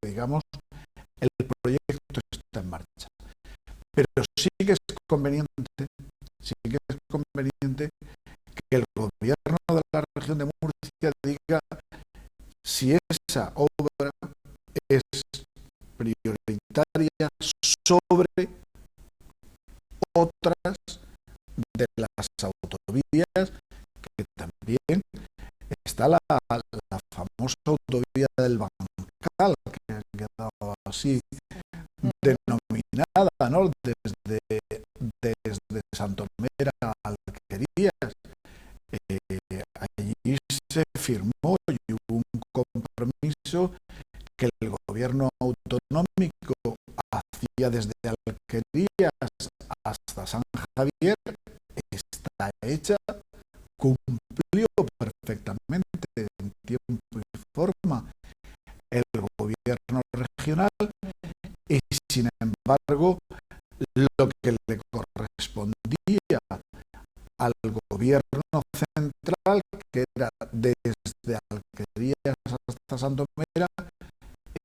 digamos, el proyecto está en marcha. Pero sí que es conveniente que el gobierno de la región de Murcia diga si esa obra es prioritaria sobre otras de las autovías, que también está la famosa autovía del Bancal, que ha quedado así denominada, ¿no? Desde Santomera a Alquerías. Allí se firmó y hubo un compromiso que el gobierno autonómico hacía desde Alquerías hasta San Javier. Está hecha, cumplió perfectamente en tiempo y forma el gobierno regional, y sin embargo lo que le correspondía al gobierno central, que era desde Alquerías hasta Santomera,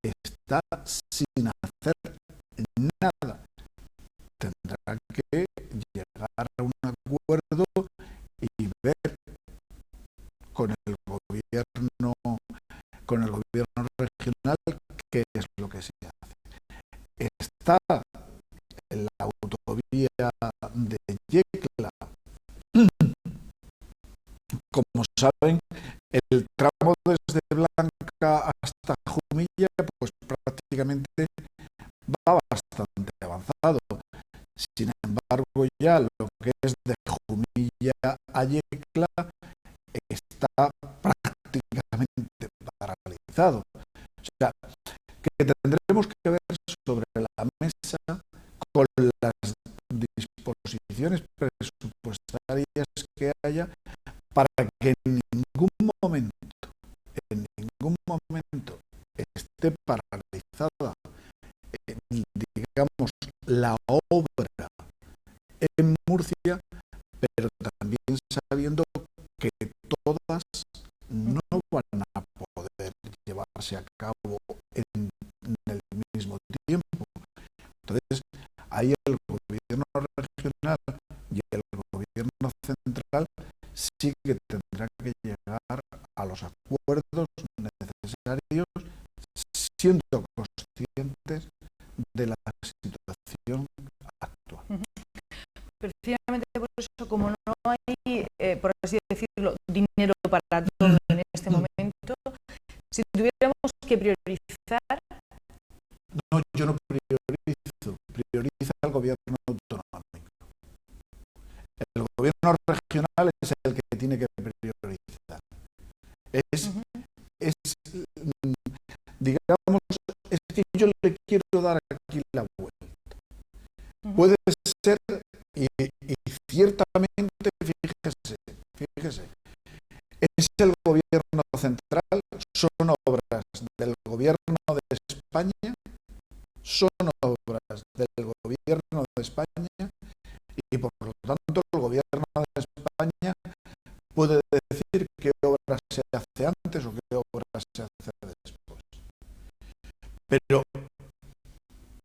está sin hacer nada. Tendrá que llegar a un acuerdo y ver con el gobierno regional qué es lo que se hace. Está en la autovía de Yecla. Como saben, el tramo desde Blanca hasta Jumilla pues prácticamente va bastante avanzado. Sin embargo, ya lo que es de Jumilla a Yecla está prácticamente paralizado. O sea, que tendremos que ver sobre la mesa con las disposiciones presupuestarias que haya, para que en ningún momento esté paralizada, digamos, la obra en Murcia, pero también sabiendo que todas no van a poder llevarse a cabo en el mismo tiempo. Entonces, ahí el gobierno regional y el gobierno central sí que tendrán que llegar a los acuerdos necesarios, siendo conscientes de la situación actual. Precisamente por eso, como no hay, por así decirlo, dinero para todo en este momento, si tuviéramos que priorizar... No, yo no prioriza el gobierno autonómico. El gobierno regional es el que tiene que priorizar. Digamos, es que yo le quiero dar aquí la vuelta. Puede ser, y ciertamente, fíjese, es el gobierno central, son obras del gobierno de España son obras del Gobierno de España y por lo tanto el Gobierno de España puede decir qué obra se hace antes o qué obra se hace después. Pero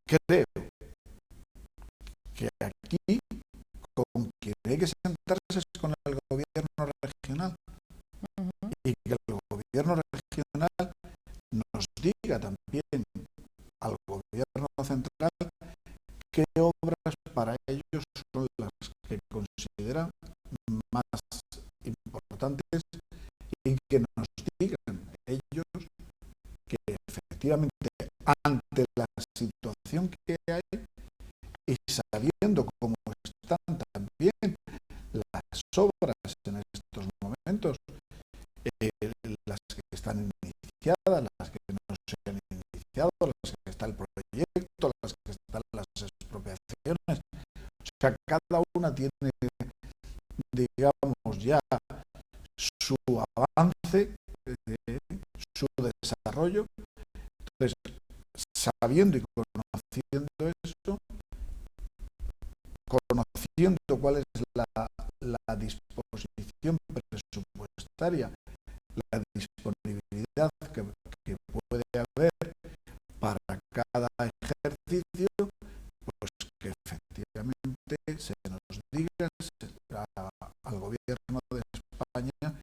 creo que aquí con quien hay que sentarse es con el Gobierno regional y que el Gobierno regional nos diga también al Gobierno central qué obras para ellos son las que consideran más importantes y que nos digan ellos que efectivamente ante la situación que hay y sabiendo cómo están también las obras en estos momentos, las que están iniciadas, las que no se han iniciado, las que está el proyecto, las que están las expropiaciones. O sea, cada una tiene, digamos, ya su avance, su desarrollo. Entonces, sabiendo y conociendo eso, conociendo cuál es la disposición presupuestaria, la disponibilidad que puede haber para cada ejercicio, pues que efectivamente se nos diga al Gobierno de España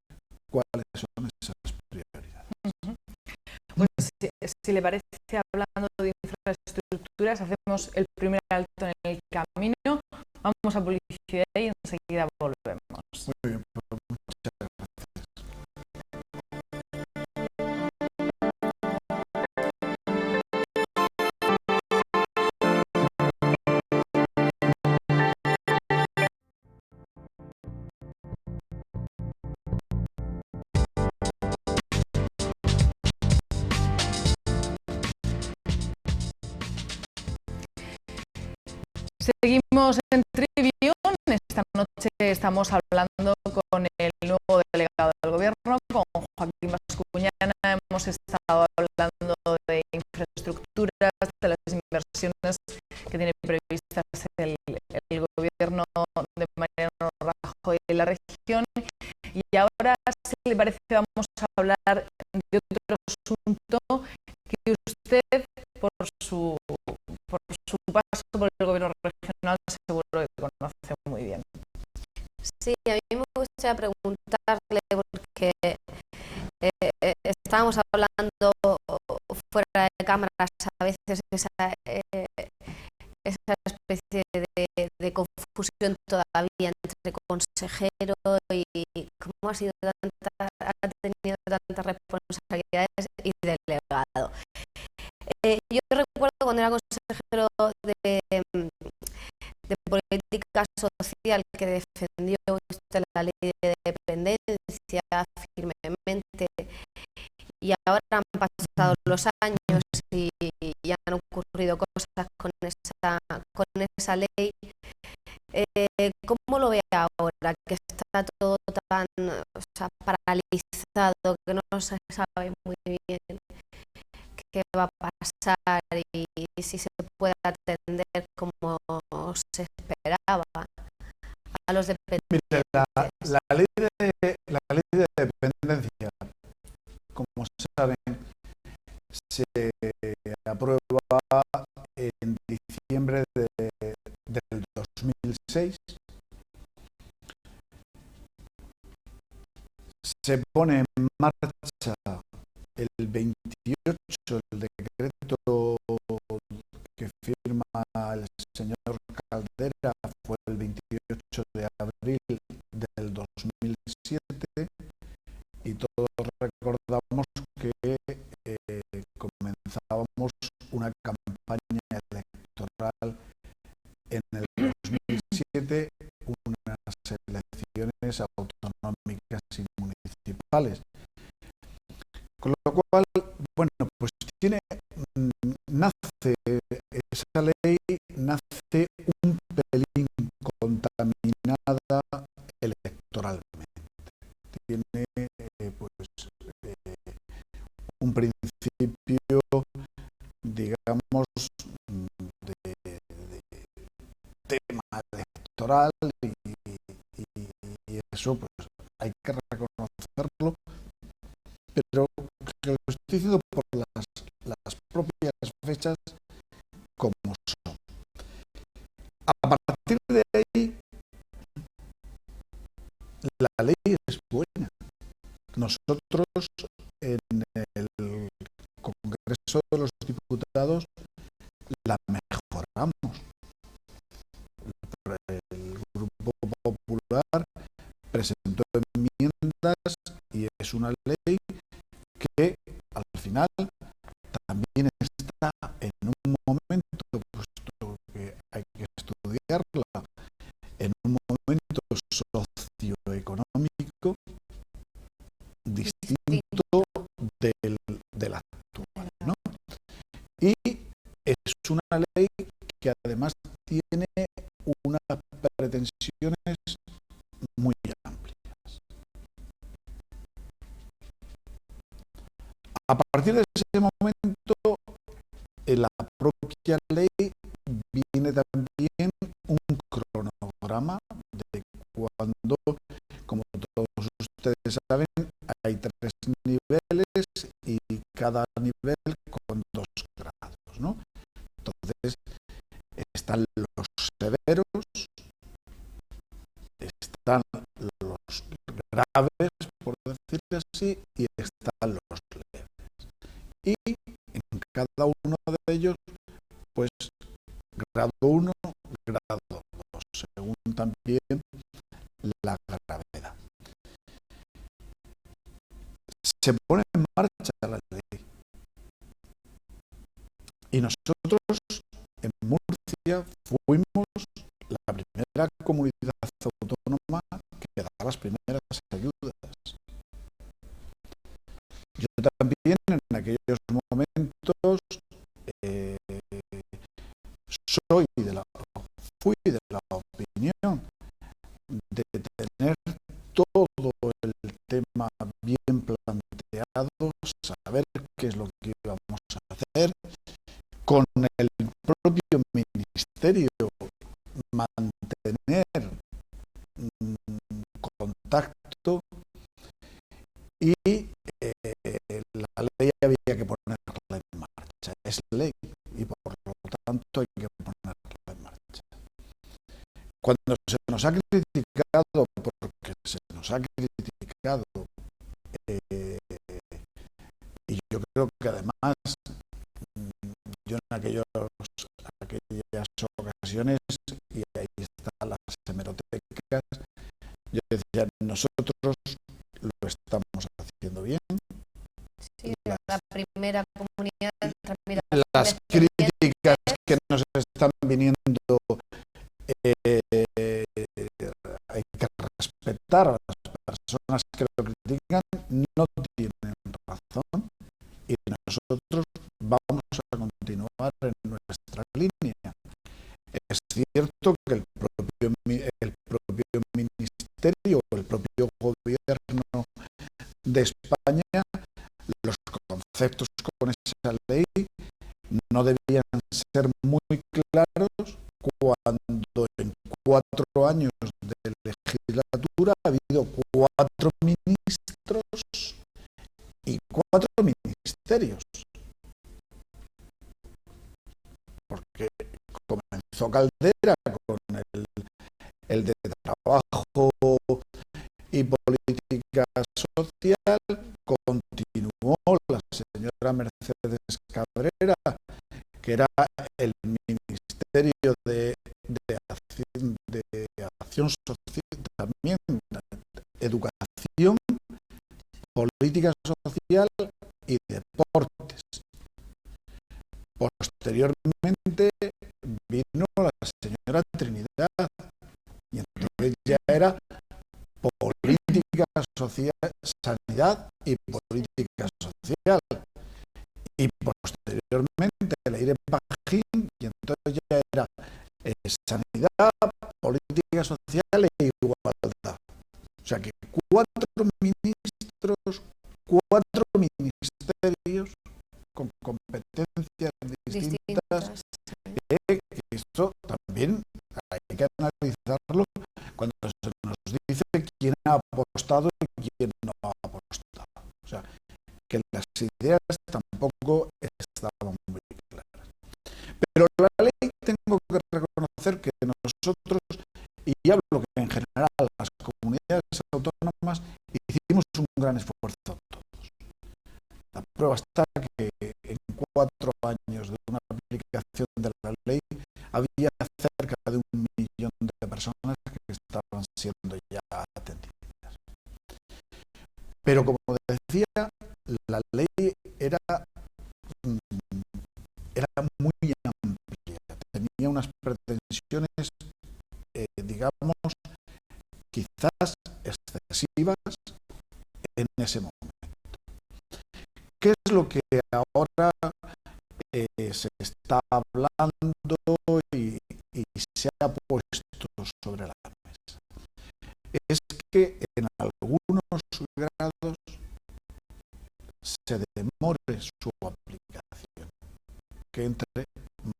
cuáles son esas prioridades. Bueno, si le parece, hablando de infraestructuras, hacemos el primer alto en el camino, vamos a publicidad y enseguida volvemos. Muy bien, pues muchas gracias. Seguimos en Trivión. Esta noche estamos hablando con el nuevo delegado del Gobierno, con Joaquín Bascuñana. Hemos estado hablando de infraestructuras, de las inversiones que tiene previstas el Gobierno de Mariano Rajoy en la región. Y ahora, si le parece, vamos a hablar de otro asunto que usted, por su paso por el Gobierno regional, seguro que conoce muy bien. Sí, a mí me gustaría preguntarle, porque estábamos hablando fuera de cámaras a veces esa especie de confusión todavía entre consejero y cómo ha tenido tantas responsabilidades y delegado. Yo recuerdo cuando era consejero de política social, que defendió usted la ley de dependencia firmemente, y ahora han pasado los años y han ocurrido cosas con esa ley. ¿Cómo lo ve ahora, que está todo tan paralizado, que no se sabe muy bien qué va a pasar y si se puede atender como se esperaba a los dependientes? Mire, la ley de dependencia, como saben, se aprueba en diciembre del 2006. Se pone en marcha el 28, el decreto que firma el señor Caldera fue el 28 de abril del 2007, y todos recordamos que comenzábamos una campaña electoral en el 2007, unas elecciones autonómicas y municipales. Con lo cual, bueno, pues nace esa ley, nace un pelín contaminada electoralmente. Tiene un principio, digamos, hay que reconocerlo, pero que lo estoy diciendo por las propias fechas como son. A partir de ahí, la ley es buena. Nosotros en el Congreso de los Diputados la mejoramos. El Grupo Popular presentó enmiendas y es una ley que al final también está en un momento, puesto que hay que estudiarla, en un momento socioeconómico distinto del actual, ¿no? Y es una ley que además tiene unas pretensiones muy amplias. A partir de ese momento, en la propia ley viene también un cronograma de cuando, como todos ustedes saben, hay 3 niveles y cada nivel con 2 grados, ¿no? Entonces, están los severos, están los graves, por decirlo así, y están los leves. Y en cada uno de ellos, pues, grado 1, grado 2, según también la gravedad. Se pone en marcha la ley. Y nosotros en Murcia fuimos la primera comunidad autónoma que da las primeras ayudas. Yo también en aquellos momentos fui de la opinión de tener todo el tema bien planteado, saber qué es lo que íbamos a hacer, con el propio ministerio mantener contacto y la ley había que ponerla en marcha. Es ley y por lo tanto hay que ponerla en marcha. Cuando se nos ha criticado, porque se nos ha criticado, y yo creo que además yo en aquellas ocasiones, y ahí están las hemerotecas, yo decía, nosotros lo estamos haciendo bien. Sí, la primera comunidad. Las críticas que nos están viniendo hay que respetar a las personas que lo critican, no tienen razón y nosotros vamos a continuar en nuestra línea. Es cierto que el propio ministerio, el propio gobierno de España, los conceptos con esa ley no debían ser muy claros cuando en 4 años de legislatura ha habido 4 ministros y 4 ministerios. Porque comenzó Caldera con el de trabajo y política social, continuó la señora Mercedes Cabrera, que era el Ministerio de Acción Social, también Educación, Política Social y Deportes. Posteriormente vino la señora Trinidad y entonces ya era política social, sanidad y política social. Y posteriormente Leire Pajín y entonces ya era sanidad, política social e igualdad. O sea que 4 ministros, 4 ministerios con competencias distintas. Esto también hay que analizarlo cuando se nos dice quién ha ha apostado y quién no ha apostado. O sea, que las ideas tampoco estaban muy claras. Pero la ley, tengo que reconocer que nosotros, y hablo que en general las comunidades autónomas, hicimos un gran esfuerzo todos. La prueba está que en 4 años de una aplicación de la ley había cerca de 1 millón de personas que estaban siendo ya atendidas. Pero como decía, la ley era muy amplia, tenía unas pretensiones, digamos, quizás excesivas en ese momento. ¿Qué es lo que ahora se está hablando y se ha puesto sobre la mesa? Es que en algunos grados se demore su aplicación, que entre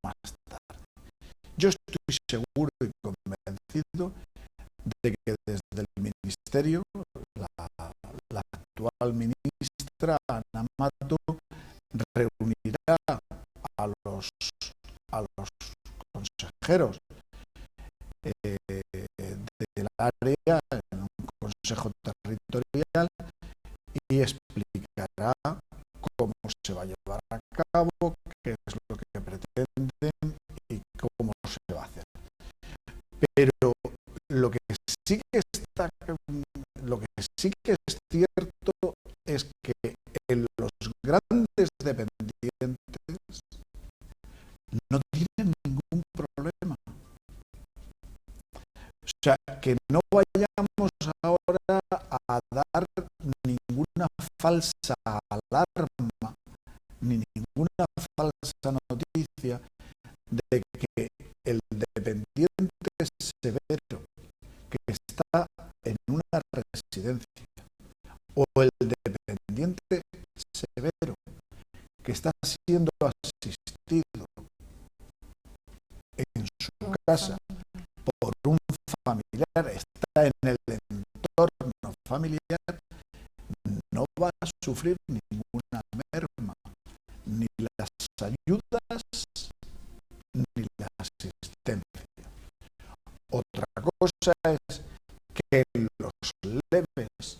más tarde. Yo estoy seguro y convencido de que desde el Ministerio, la actual ministra, Ana Mato, reunirá a los consejeros del área en un consejo territorial y explicará cómo se va a llevar a cabo, qué es lo que pretenden y cómo se va a hacer. Pero lo que sí que es cierto es que en los grandes dependientes no tienen ningún problema. O sea, que no vayamos ahora a dar ninguna falsa alarma ni ninguna falsa noticia de que el dependiente severo que está en una residencia o el dependiente severo que está siendo asistido en su casa por un familiar, está en el entorno familiar, no va a sufrir ninguna merma, ni las ayudas ni la asistencia. Otra cosa es que los leves,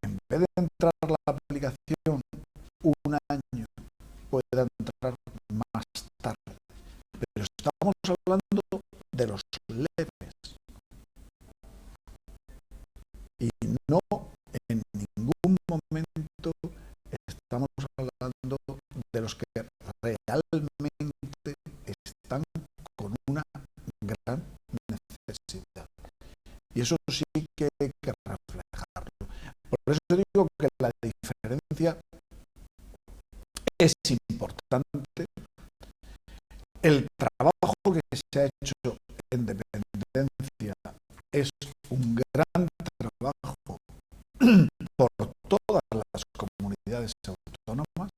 en vez de entrar la aplicación un año, pueda entrar más tarde. Pero estamos hablando de los leves. Y no en ningún momento estamos hablando de los que realmente están con una gran necesidad. Y eso sí que hay que reflejarlo. Por eso digo que la diferencia es importante. El trabajo que se ha hecho en dependencia es un gran trabajo por todas las comunidades autónomas,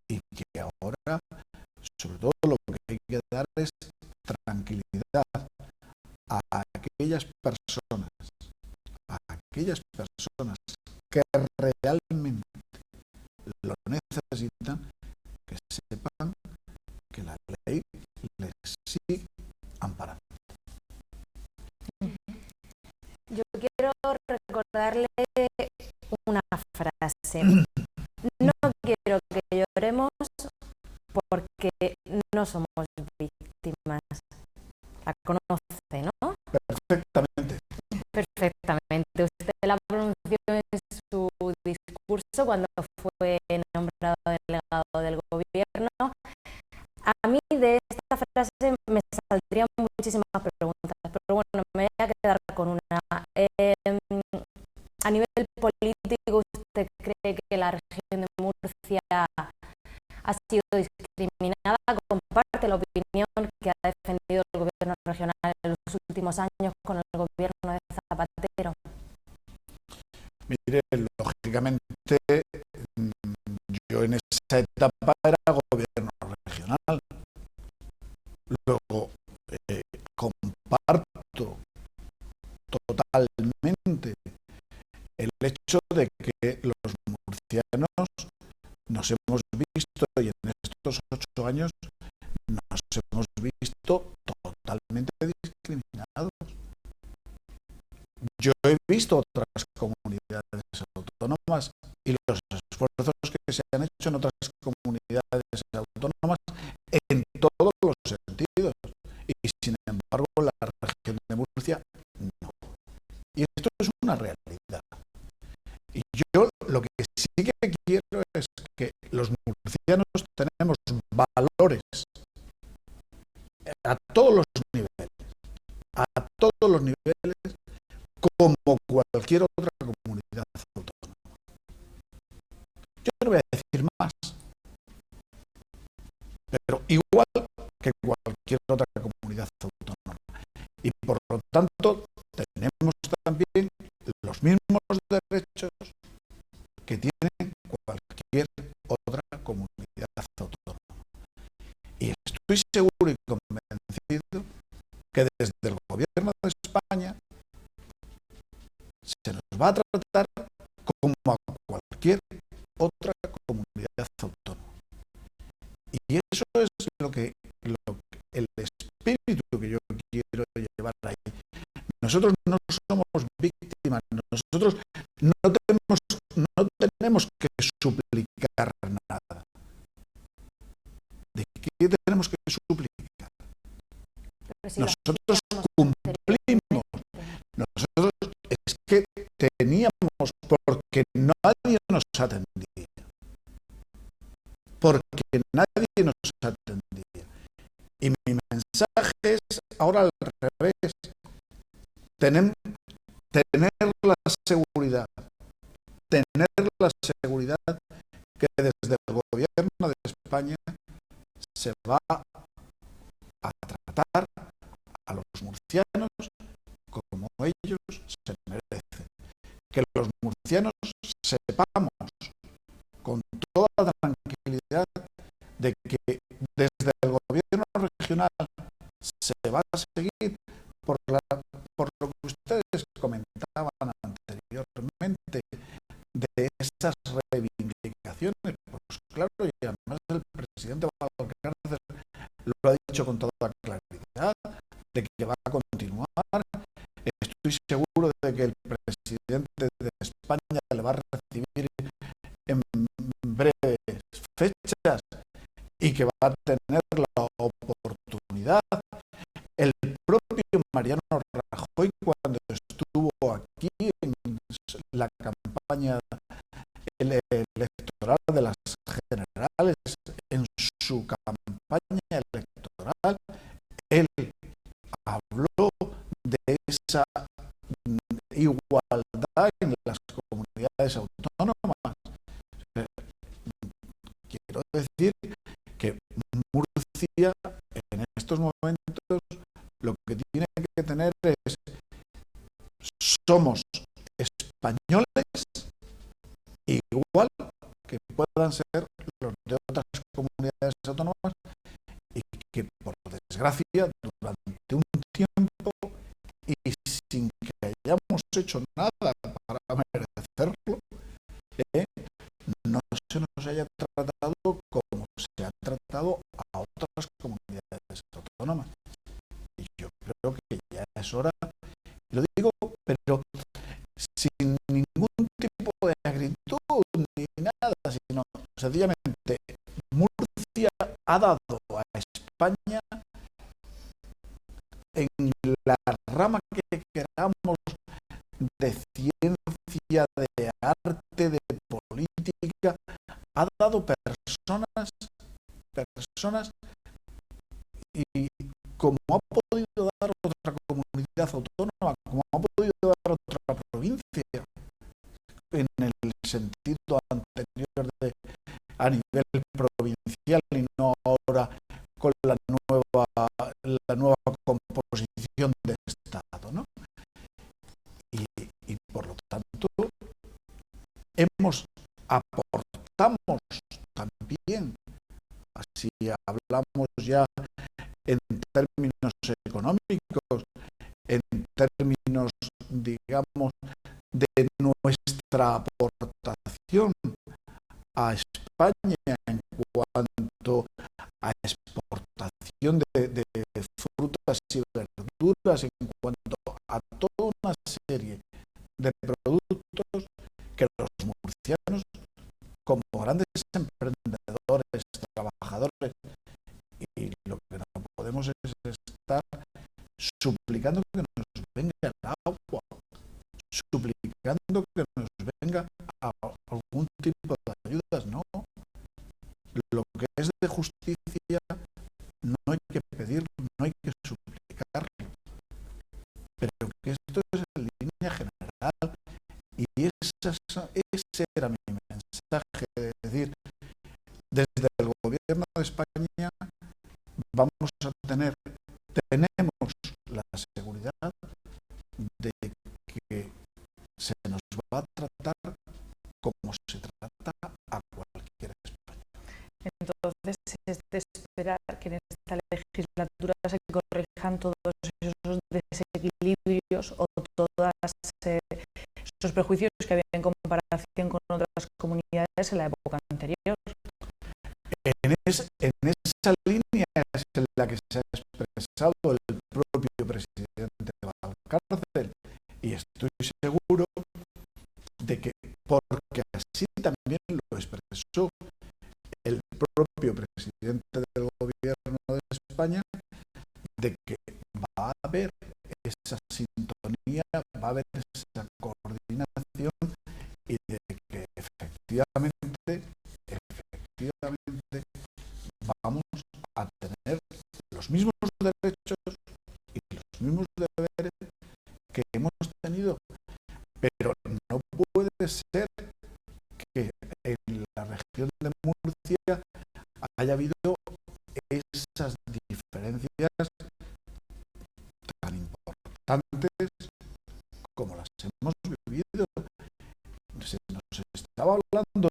y que ahora, sobre todo, lo que hay que dar es tranquilidad a aquellas personas que realmente lo necesitan, que sepan que la ley les sigue amparando. Yo quiero recordarle una frase. No quiero que lloremos porque no somos víctimas. La conoce, ¿no? Perfectamente. Perfectamente. Usted la pronunció en su discurso cuando fue nombrado delegado del gobierno. A mí de esta frase me saldrían muchísimas preguntas, pero bueno, me voy a quedar con una. A nivel político, ¿usted cree que la región de Murcia ha sido discriminada? ¿Comparte la opinión que ha defendido el gobierno regional en los últimos años con el gobierno de Zapatero? Mire, lógicamente, yo en esa etapa era gobierno regional. nos hemos visto, y en estos 8 años nos hemos visto totalmente discriminados. Yo he visto otras comunidades autónomas y los esfuerzos que se han hecho en otras comunidades autónomas en todos los sentidos, y sin embargo la región de Murcia no. Y esto es una realidad. Y yo lo que sí que quiero es que los murcianos tenemos valores a todos los niveles, como cualquier otra comunidad autónoma. Yo no voy a decir más, pero igual que cualquier otra comunidad autónoma. Y por lo tanto, tenemos también los mismos derechos que tiene cualquier otra comunidad autónoma. Y estoy seguro y convencido que desde el gobierno de España se nos va a tratar como a cualquier otra comunidad autónoma. Y eso es el espíritu que yo quiero llevar ahí. Nosotros no somos víctimas, nosotros no tenemos que suplicar nada. ¿De qué tenemos que suplicar? Si nosotros cumplimos. Nosotros es que teníamos, porque nadie nos atendía. Porque nadie nos atendía. Y mi mensaje es ahora al revés. Tener la seguridad que desde el gobierno de España se va a tratar a los murcianos como ellos se merecen. Que los murcianos sepamos con toda tranquilidad de que desde el gobierno regional se va a seguir por lo que ustedes comentaban anteriormente, de esas reivindicaciones. Pues claro, y además el presidente Valcárcel lo ha dicho con toda claridad, de que va a continuar. Estoy seguro de que el presidente de España le va a recibir en breves fechas y que va a tener la oportunidad. El propio Mariano Rajoy, cuando estuvo aquí en la campaña electoral de las generales, en su campaña electoral, él habló de esa igualdad en las comunidades autónomas. Quiero decir que Murcia en estos momentos lo que tiene que tener es: somos españoles igual que puedan ser los de otras comunidades autónomas, y que por desgracia durante un tiempo y sin que hayamos hecho nada para merecerlo, no se nos haya tratado como se ha tratado a otras comunidades autónomas. Y yo creo que ya es hora, lo digo, pero sin ningún tipo de agritud ni nada, sino sencillamente Murcia ha dado a España, en la rama que queramos, de ciencia, de arte, de política, ha dado personas, y como ha podido dar otra comunidad autónoma, como ha podido dar otra provincia, en el sentido anterior de a nivel provincial y no ahora con la nueva composición de Estado, ¿no? Y por lo tanto aportamos también, así hablamos ya en términos económicos, en términos, digamos, de nuestra aportación a España España en cuanto a exportación de frutas y verduras, en cuanto a toda una serie de productos que los murcianos, como grandes emprendedores, trabajadores, y lo que no podemos es estar suplicando que nos venga el agua, suplicando que nos venga algún tipo de ayudas, ¿no? Lo que es de justicia no hay que pedirlo, no hay que suplicarlo, pero que esto es en línea general, y ese era mi mensaje, de decir, desde el gobierno de España vamos a tenemos la seguridad de que se nos va a tratar como se trata a cualquier español. Entonces es de esperar que en esta legislatura se corrijan todos esos desequilibrios o todos esos prejuicios que había en comparación con otras comunidades en la época anterior. En esa línea es en la que se ha expresado el propio presidente Valcárcel, y estoy seguro de que, porque así también lo expresó el propio presidente del gobierno de España, de que va a haber esa sintonía, va a haber esa coordinación, y de que efectivamente vamos a tener los mismos derechos y los mismos deberes que hemos tenido, pero no puede ser que en la región de Murcia haya habido esas diferencias tan importantes como las hemos vivido. Se nos estaba hablando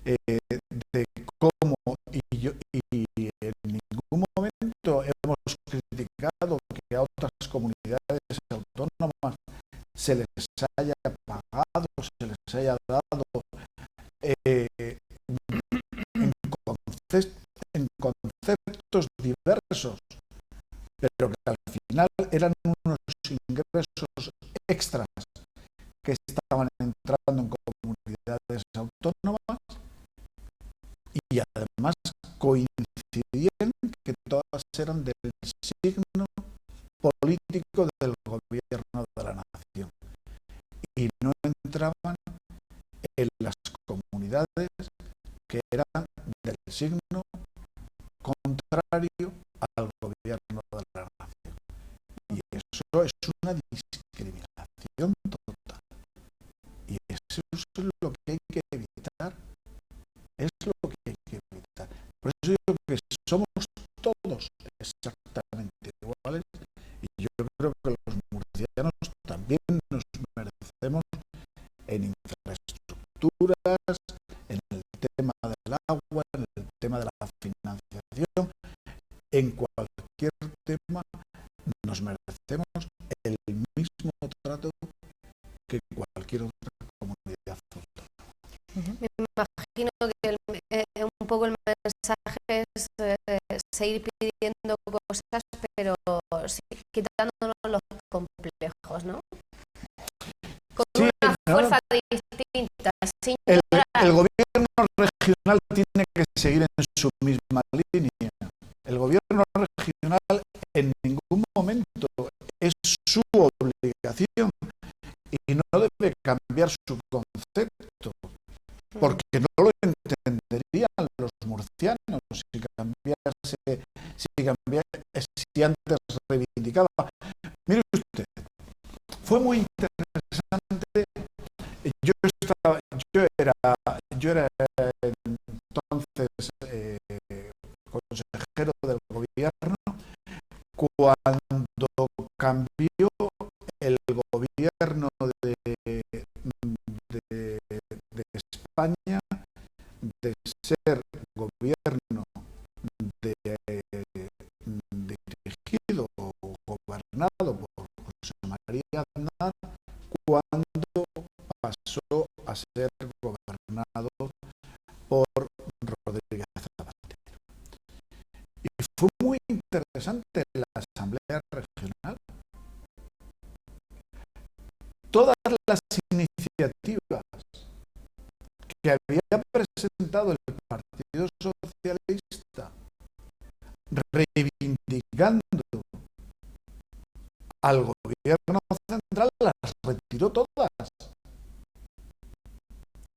de cómo, y en ningún momento hemos criticado que a otras comunidades autónomas se les haya pagado, se les haya dado en conceptos diversos, pero que al final eran unos ingresos extras que estaban entrando en comunidades autónomas, y además coincidían que todas eran del signo político del gobierno de la nación, y no entraban en las comunidades que eran del signo contrario al gobierno de la nación. Y eso es una discriminación total. Y eso es lo que hay que evitar. Es lo que hay que evitar. Por eso digo que somos todos exactamente iguales, y yo creo que los murcianos también nos merecemos en infraestructuras, en el tema del agua, en el tema de la financiación, en cualquier tema nos merecemos el mismo trato que cualquier otra comunidad autónoma. Me imagino que un poco el mensaje es seguir pidiendo cosas, pero quitándonos los complejos, ¿no? Con sí, una fuerza distinta, sin el gobierno regional tiene que seguir en su misma línea. El gobierno regional en ningún momento es su obligación, y no debe cambiar su concepto, porque no lo entenderían los murcianos si antes reivindicaba. Mire usted, fue muy interesante. Yo era entonces consejero del gobierno cuando cambió el gobierno de España de ser gobierno dirigido o gobernado por José María Aznar, cuando pasó a ser gobernado por que había presentado el Partido Socialista reivindicando al gobierno central, las retiró todas.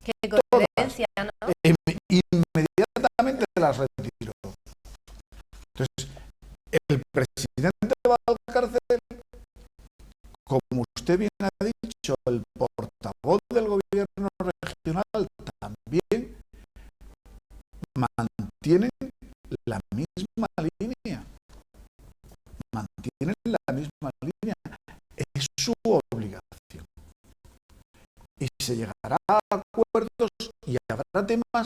Qué coherencia, ¿no? Inmediatamente las retiró. Entonces, el presidente Valcárcel, como usted bien ha dicho, el portavoz del gobierno regional también mantienen la misma línea. Mantienen la misma línea. Es su obligación. Y se llegará a acuerdos y habrá temas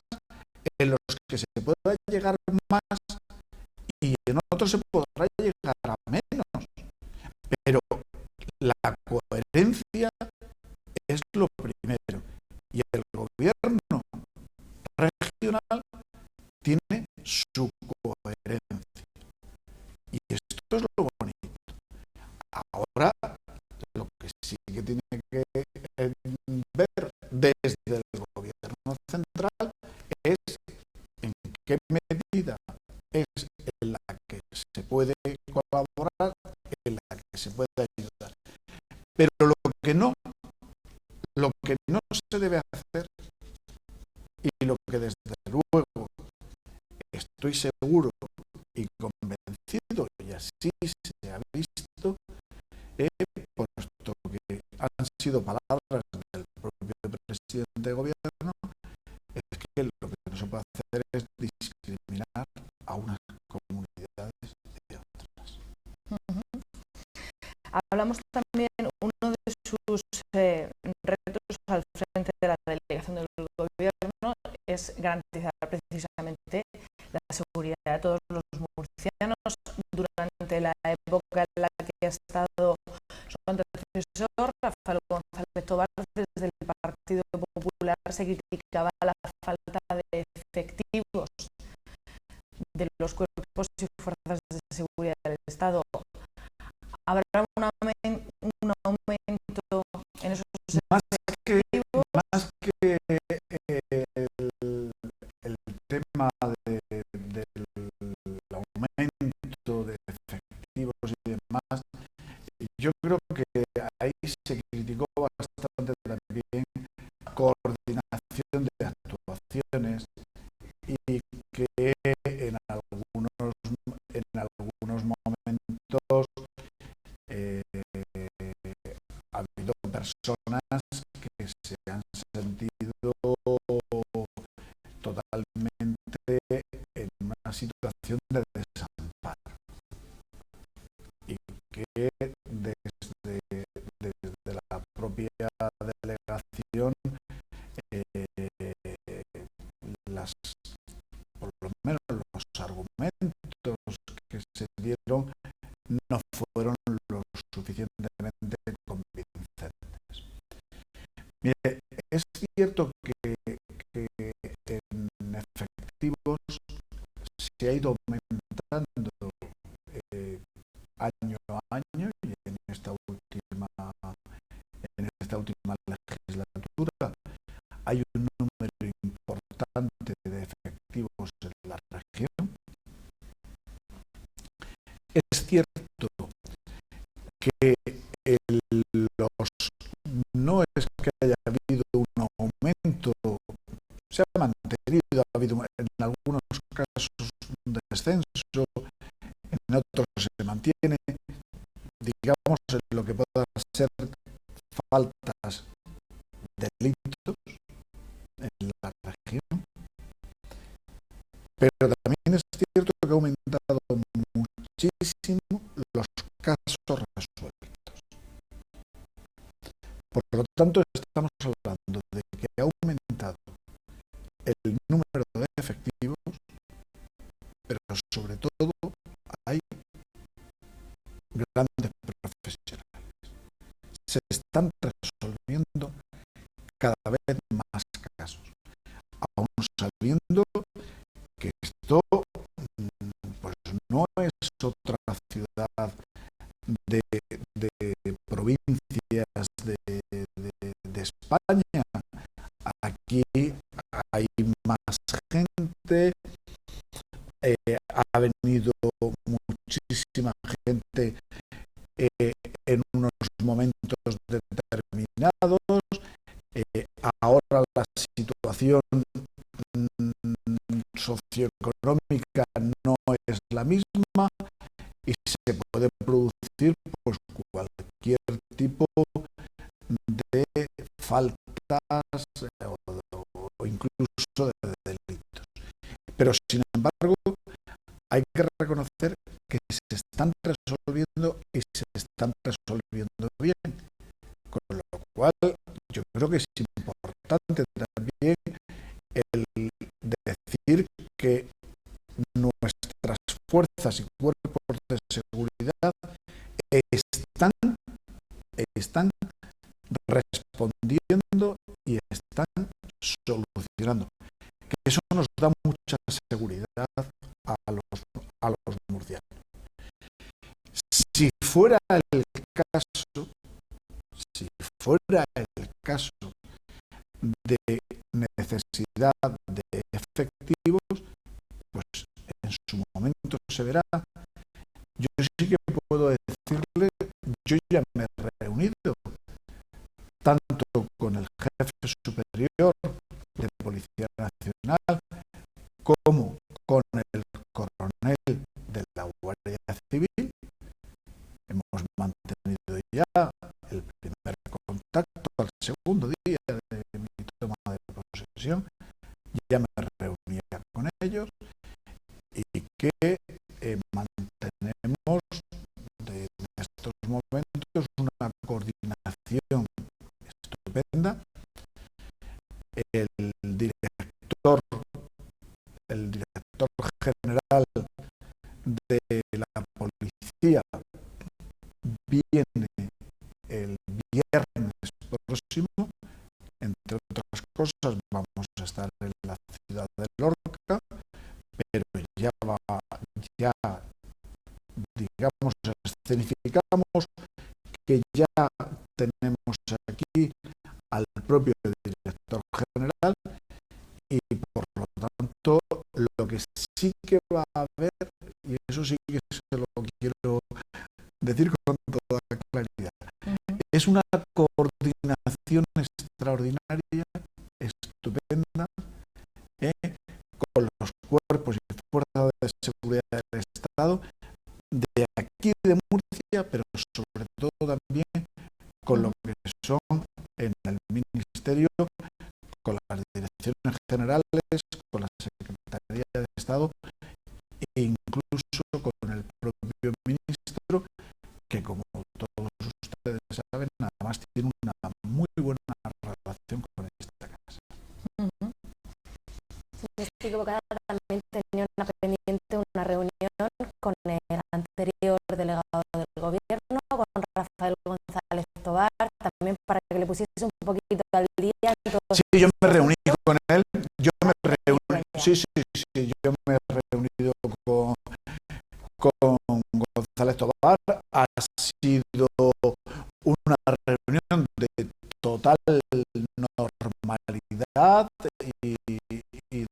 en los que se pueda llegar más y en otros se podrá llegar a menos. Pero la coherencia es lo primero. Y el gobierno regional tiene su coherencia. Y esto es lo bonito. Ahora, lo que sí que tiene que ver desde el gobierno central es en qué medida es en la que se puede colaborar, en la que se puede ayudar. Pero lo que no se debe hacer, y lo que desde luego estoy seguro y convencido, y así se ha visto, puesto que han sido palabras del propio presidente de gobierno, es que lo que no se puede hacer es discriminar a unas comunidades de otras. Hablamos también, uno de sus retos al frente de la delegación del gobierno es garantizar precisamente la seguridad de todos los murcianos durante la época en la que ha estado su antecesor, Rafael González Tobar. Desde el Partido Popular se criticaba la falta de efectivos de los cuerpos y fuerzas de seguridad del Estado. ¿Habrá un aumento en esos efectivos? Más que el tema del aumento de efectivos y demás, yo creo que ahí se criticó bastante también coordinación de actuaciones y que en algunos momentos ha habido personas que se han sentido totalmente en una situación de desamparo y que desde la propia delegación por lo menos los argumentos que se dieron no fueron lo suficientemente convincentes. Mire, es cierto que en efectivos se ha ido aumentando año a año y en esta última legislatura hay un número importante de efectivos en la región. Es cierto que no es que haya habido un aumento, se ha mantenido, ha habido en algunos casos un descenso, en otros se mantiene, digamos, en lo que puedan ser faltas, delitos en la región, pero también es cierto que ha aumentado muchísimo los casos resueltos. Por lo tanto, estamos hablando de que ha aumentado el número de efectivos, pero sobre todo hay grandes profesionales. Se están resolviendo cada vez más casos, aún sabiendo que esto pues no es otra ciudad de provincias de España. Aquí hay más gente, ha venido muchísima gente en unos momentos determinados. Ahora la situación socioeconómica no es la misma y se puede producir pues cualquier tipo de faltas o incluso de delitos. Pero sin embargo hay que reconocer que se están resolviendo y se están resolviendo bien, con lo cual yo creo que es importante también el decir que nuestras fuerzas y cuerpos de seguridad están respondiendo y están solucionando. Que eso nos da mucha seguridad a los murcianos. Si fuera el caso de necesidad de efectivos, pues en su momento se verá. Yo sí que puedo decirle, yo ya me he reunido tanto con el jefe superior de Policía Nacional como con el coronel de la Guardia Civil. Hemos mantenido ya el primer contacto al segundo día de mi toma de posesión. Ya me reunía con ellos y que mantenemos en estos momentos una coordinación estupenda. El director general de la policía viene el viernes próximo. Entre otras cosas, vamos a estar en la ciudad de Lorca, pero ya digamos, escenificamos que ya tenemos aquí al propio director general y por lo tanto lo que sí que va a haber, y eso sí que se lo quiero decir con toda claridad, es una coordinación extraordinaria, estupenda, con los cuerpos y fuerzas de seguridad del Estado de aquí de Murcia, pero sobre todo también con lo que son en el Ministerio, con las direcciones generales, con la Secretaría de Estado e incluso con el propio ministro, que como todos ustedes saben, además tiene una muy buena relación con esta casa. Si no estoy equivocada, también tenía una reunión con el anterior delegado del gobierno, con Rafael González Tobar, también para que le pusiese un poquito al día. Sí, yo me reuní con él, yo me he reunido con González Tobar. Ha sido una reunión de total normalidad y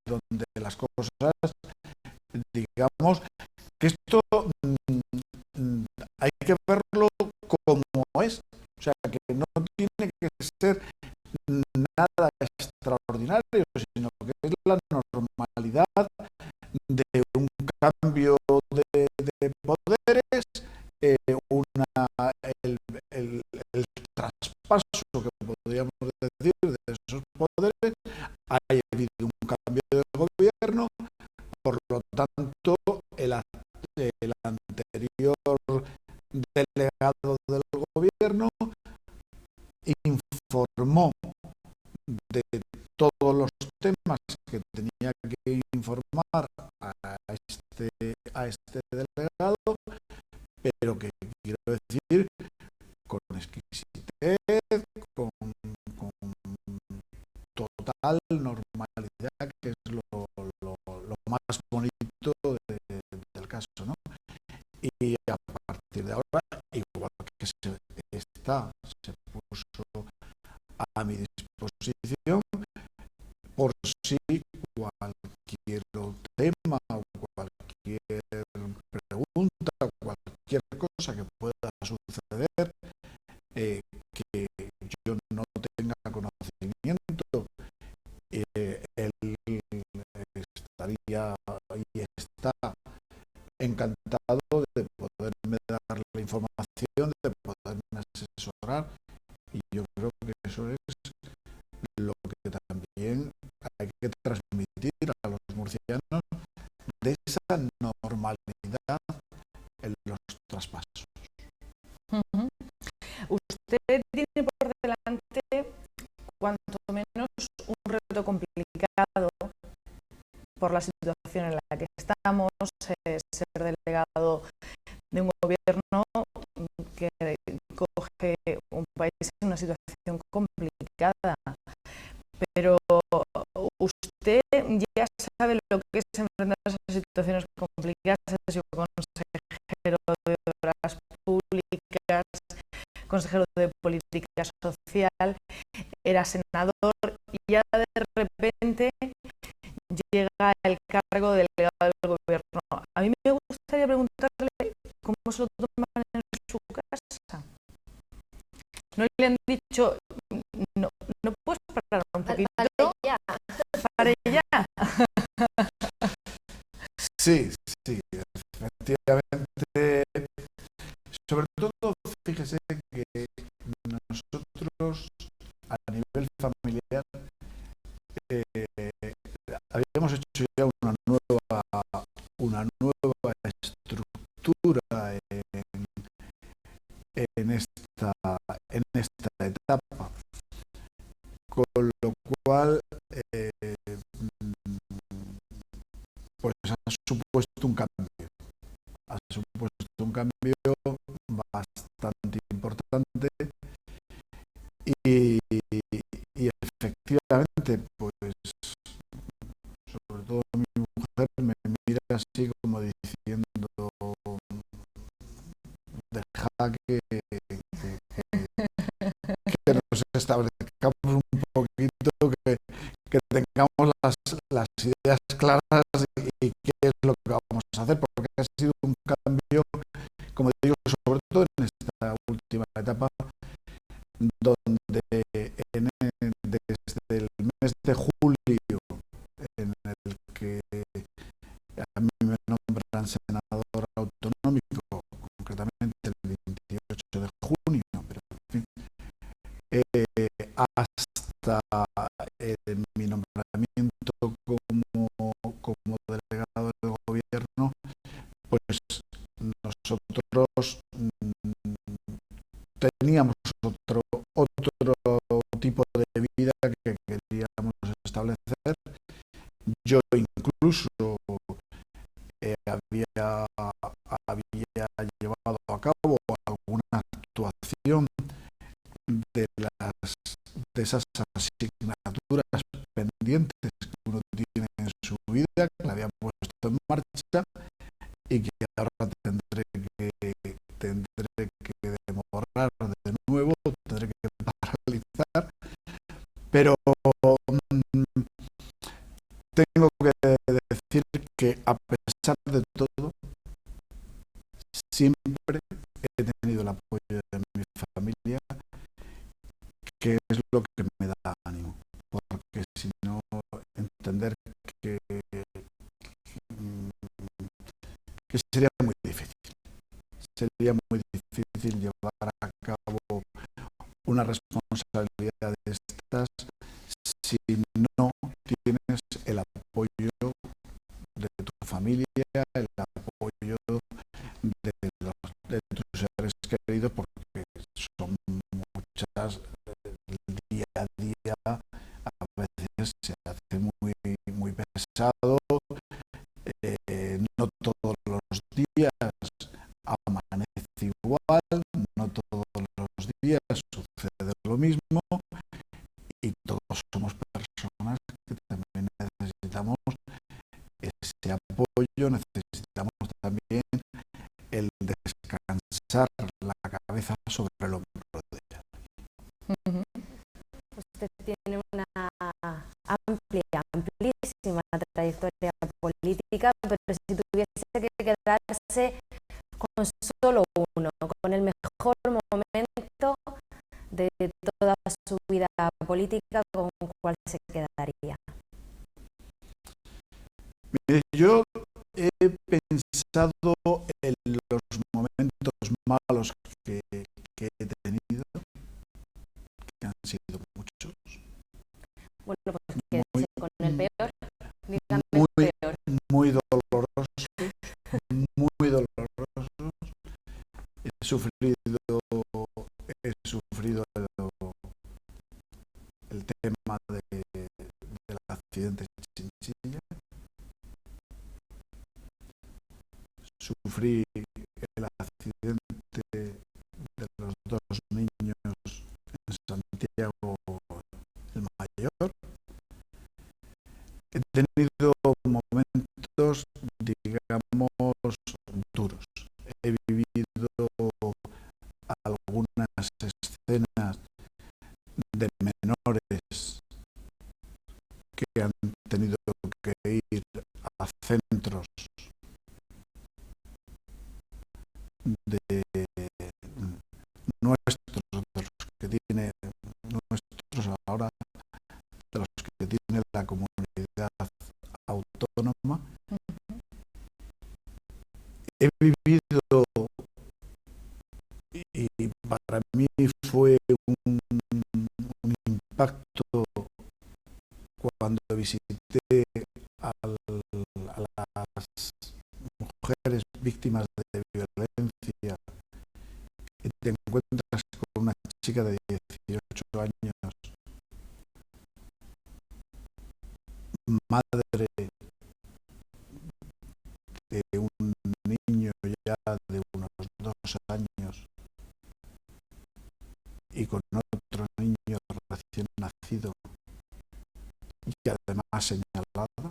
donde las cosas, digamos, que esto hay que verlo como es, o sea, que no tiene que ser nada extraordinario, sino que es la normalidad de un cambio de poderes, el traspaso, que podríamos decir, de esos poderes. Ha habido un cambio de gobierno, por lo tanto el anterior delegado del gobierno informó de todos los temas que tenía que informar a este delegado, pero que quiero decir con exquisitez, con total normalidad, que es lo más bonito del caso, ¿no? Y a partir de ahora, igual que se puso a mi disposición, por si cualquier tema o cualquier pregunta o cualquier cosa que pueda suceder que yo no tenga conocimiento, él estaría y está encantado de poderme dar la información, de poderme asesorar, y yo creo que eso es lo que también hay que transmitir a los murcianos de esa normalidad en los traspasos. Uh-huh. Usted tiene por delante, cuanto menos, un reto complicado por la situación en la que estamos, ser delegado de un gobierno que coge un país en una situación complicada, pero usted ya sabe lo que es enfrentarse a situaciones complicadas. Ha sido consejero de Obras Públicas, consejero de Política Social, era senador y ya de repente llega el cargo de delegado del gobierno. A mí me gustaría preguntarle cómo se lo toman en su casa. ¿No le han dicho, no puedes parar un poquito? Para ya. Sí, efectivamente. Sobre todo, fíjese que nosotros, a nivel familiar, habíamos hecho ya una nueva estructura en esta etapa, con lo cual pues ha supuesto un cambio bastante importante, y efectivamente, pues sobre todo mi mujer me mira así como diciendo, deja que nos establezcamos un poquito, que tengamos las ideas claras y qué es lo que vamos a hacer, porque ha sido un cambio, como digo, sobre todo en esta última etapa, donde desde el mes de julio, en el que a mí me nombran senador autonómico, concretamente el 28 de junio, pero en fin, hasta mi nombramiento como delegado del gobierno, pues nosotros teníamos otro tipo de vida que queríamos establecer. Yo incluso había llevado a cabo alguna actuación de esas asignaturas pendientes que uno tiene en su vida, que la había puesto en marcha y que ahora tendré que demorar de nuevo, tendré que paralizar, pero tengo que decir que, a pesar de todo, siempre he tenido el apoyo de mi familia, que es lo que me da ánimo, porque si no, entender que sería muy difícil llevar a cabo una responsabilidad de estas si no tienes el apoyo de tu familia, el apoyo de tus seres queridos, porque son muchas, el día a día a veces se hace muy pesado, no todos los días amanece igual, no todos los días sucede lo mismo, y todos somos personas que también necesitamos ese apoyo, necesitamos también el descansar la cabeza sobre el hombro de ella. Usted tiene una amplia muchísima trayectoria política, pero si tuviese que quedarse con solo uno, con el mejor momento de toda su vida política, ¿con cuál se quedaría? Mire, yo he pensado en los momentos malos que he tenido, que han sido muchos. Bueno, pues quédese con el peor. Dígame muy, el peor. muy dolorosos, muy dolorosos. He sufrido el tema del accidente de Chinchilla. Sufrí el accidente de los dos niños en Santiago el Mayor. He tenido momentos, digamos, duros. He vivido algunas escenas de menores que han tenido que ir a centros de nuestros, de los que tiene nuestros ahora, de los que tiene la comunidad autónoma. He vivido, y para mí fue un impacto cuando visité a las mujeres víctimas de violencia y te encuentras con una chica de 18 años, madre de un niño ya de unos 2 años y con otro niño recién nacido y además señalada,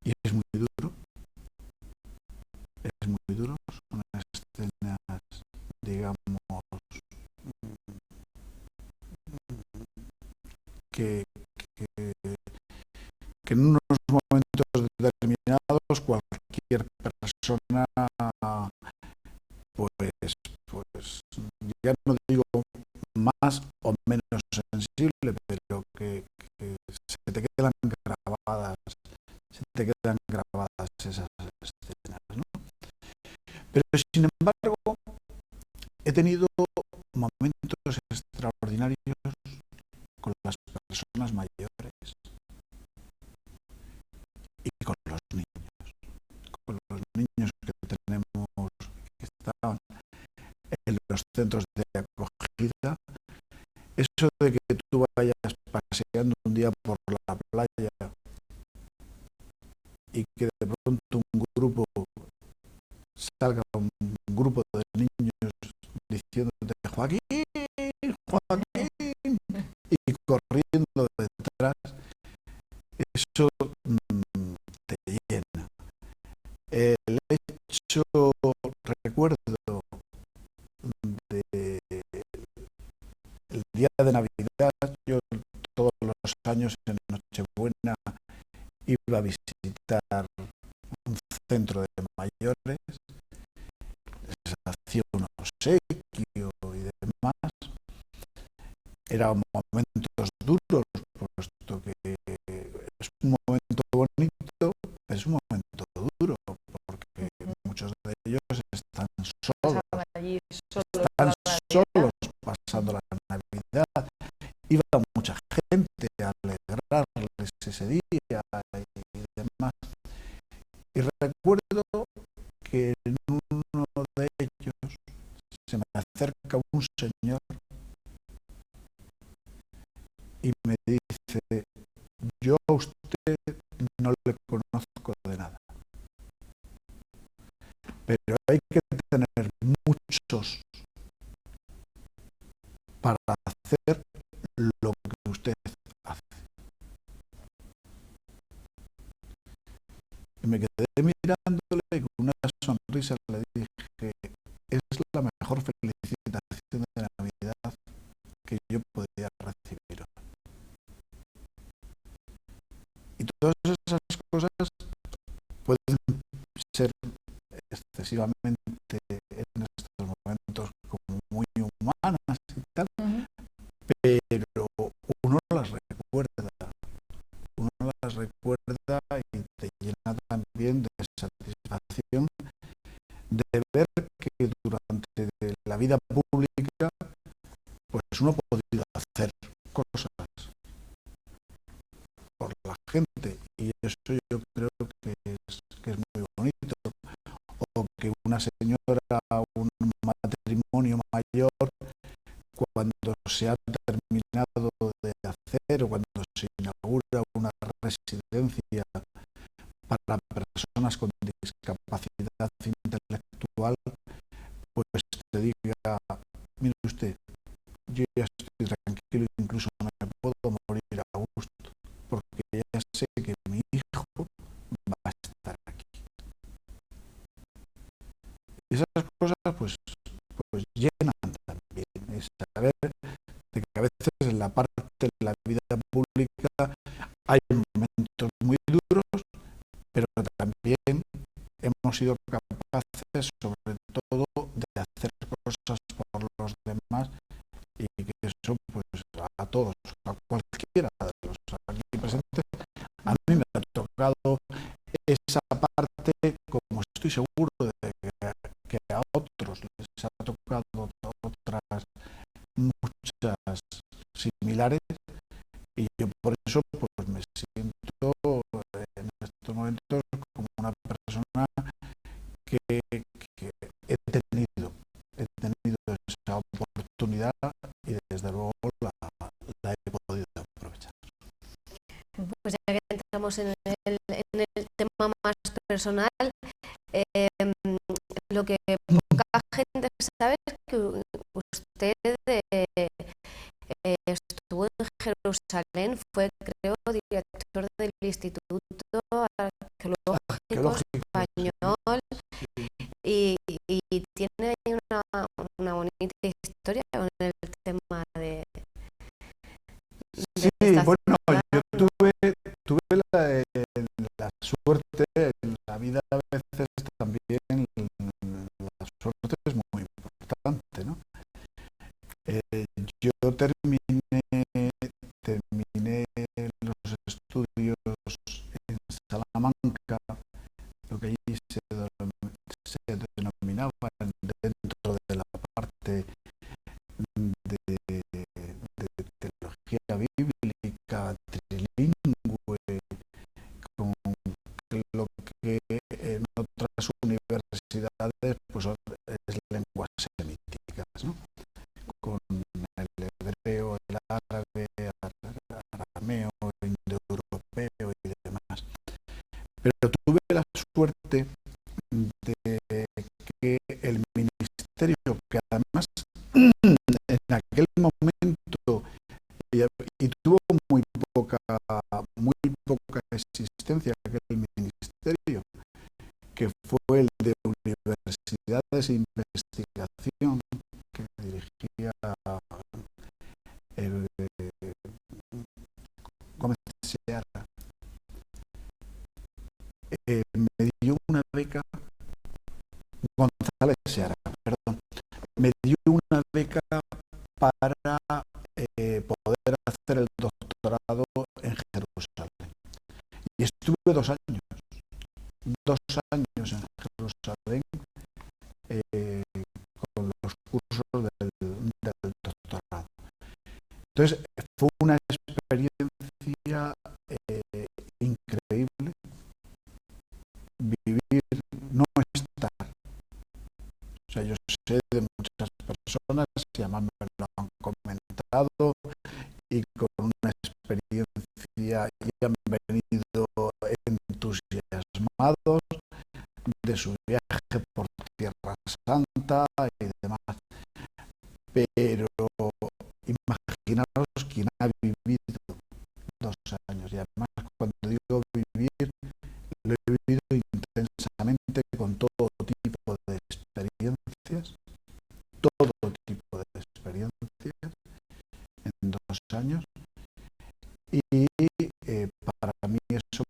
y es muy duro, son escenas, digamos, que en unos momentos determinados cualquier persona, pues ya no digo más o menos sensible, pero que se te quedan grabadas esas escenas, ¿no? Pero sin embargo he tenido momentos extraordinarios con las personas mayores y con los niños que tenemos, que estaban en los centros de acogida. Eso de que tú vayas paseando un día por la playa y que de pronto salga un grupo de niños diciéndote Joaquín, y corriendo detrás, eso te llena. El hecho, recuerdo, el día de Navidad, yo todos los años en Nochebuena iba a visitar un centro de mayores, les hacía un obsequio y demás. Eran momentos duros, puesto que es un momento bonito, pero es un momento duro, porque muchos de ellos están solos pasando la Navidad. Iba mucha gente a alegrarles ese día y demás. Y recuerdo que en uno de ellos se me acerca un señor y me dice: yo a usted no le conozco de nada, pero hay que tener muchos para hacer lo que usted hace. Y me quedé mirándole y con una sonrisa le dije: es la mejor felicitación de Navidad que yo podía recibir. Y todas esas cosas pueden ser excesivamente en estos momentos como muy humanas y tal, pero uno las recuerda y te llena también de satisfacción de ver que durante la vida pública pues uno ha podido hacer cosas por la gente, y eso yo creo que es muy bonito. O que una señora, un matrimonio mayor, cuando se ha terminado de hacer o cuando se inaugura una residencia para personas con discapacidad intelectual, pues te diga, mire usted, yo ya estoy tranquilo, incluso me puedo morir a gusto, porque ya sé que mi hijo va a estar aquí. Y esas cosas pues llenan también, es saber de que a veces en la parte de la vida pública hay momentos muy duros, pero también hemos sido capaces, sobre todo, de hacer cosas por los demás, y que eso pues a todos, a cualquiera de los aquí presentes, a mí me ha tocado esa parte, como estoy seguro de que a otros les ha tocado otras muchas similares, y yo por eso pues me siento en estos momentos como una persona que he tenido esa oportunidad, y desde luego la he podido aprovechar. Pues ya que entramos en el tema más personal, lo que poca gente sabe es que usted estuvo en Jerusalén, fue, creo, director del Instituto Arqueológico Español, y tiene ahí una bonita historia con el tema de Sí, bueno, yo tuve la suerte en la vida, a veces también la suerte es muy importante, ¿no? Yo terminé los estudios en Salamanca, lo que allí se denominaba, dentro de la parte de teología bíblica trilingüe, con lo que en otras universidades pues es lenguas semíticas, ¿no? Con el hebreo, el árabe, el arameo, el indoeuropeo y demás. Pero tuve la suerte de que el ministerio, que además en aquel momento y tuvo muy poca existencia, aquel ministerio, que fue el de universidades e investigación, que dirigía el Gómez Seara, me dio una beca, González Seara, perdón, me dio una beca para poder hacer el doctorado en Jerusalén. Y estuve 2 años en Jerusalén, con los cursos del doctorado. Entonces fue una experiencia increíble, vivir, no estar. O sea, yo sé de muchas personas que además me lo han comentado, y con una experiencia, y han venido entusiasmados de su viaje por Tierra Santa y demás. Pero imaginaros quien ha vivido 2 años, y además cuando digo vivir, lo he vivido intensamente, con todo tipo de experiencias, en 2 años, y para mí eso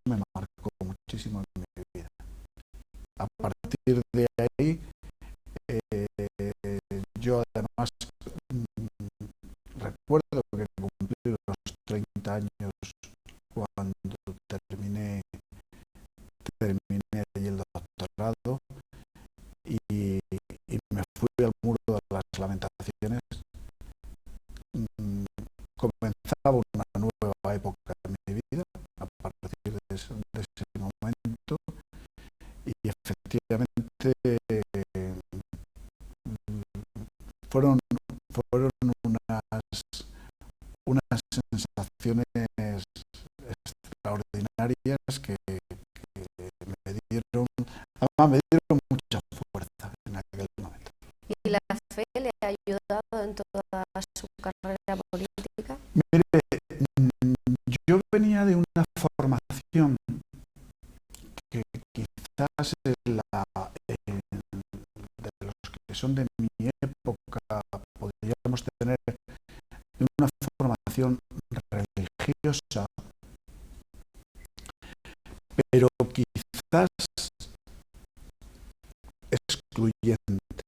cuando terminé allí el doctorado y me fui al muro de las lamentaciones. Comenzaba una nueva época en mi vida a partir de ese momento y efectivamente fueron unas sensaciones extraordinarias que me dieron mucha fuerza en aquel momento. ¿Y la fe le ha ayudado en toda su carrera política? Mire, yo venía de una formación que quizás de los que son de mi época podríamos tener una formación religiosa, pero quizás excluyente.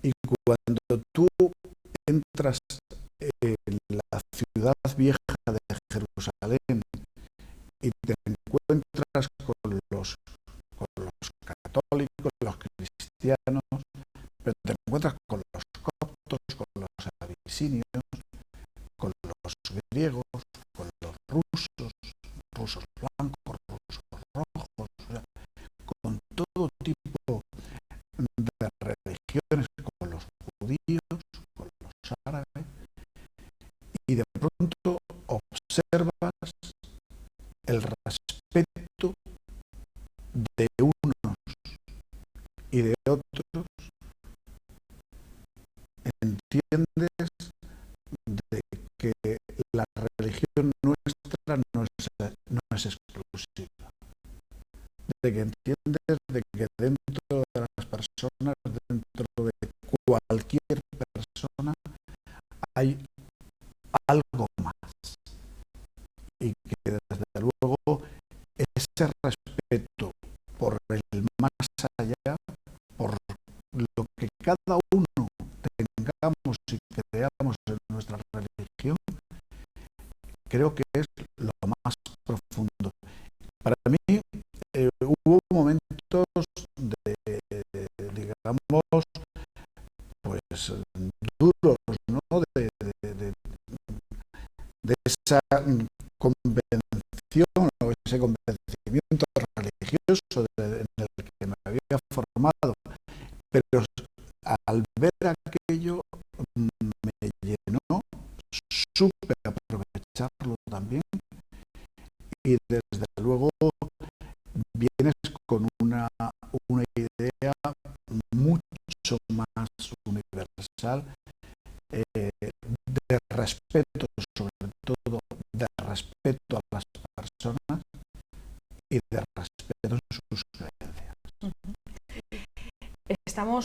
Y cuando tú entras en la ciudad vieja de Jerusalén y te encuentras con los católicos, los cristianos, pero te encuentras con los coptos, con los abisinios, con los griegos, con los rusos blancos, rusos rojos, o sea, con todo tipo de religiones, con los judíos, con los árabes, y de pronto observas el respeto de unos y de otros, entiendes de que la religión nuestra no es exclusiva, de que entiendes de que dentro de las personas, dentro de cualquier persona, hay algo más, y que desde luego ese respeto por el más allá, por lo que cada uno tengamos y creamos en nuestra religión, creo que es lo más profundo. Para mí hubo momentos digamos, pues duros, ¿no? De esa convención o ese convencimiento religioso en el que me había formado, pero al ver aquello me llenó, supe aprovecharlo también y desde luego vienes con una idea mucho más universal de respeto, sobre todo de respeto a las personas y de respeto en sus creencias. Estamos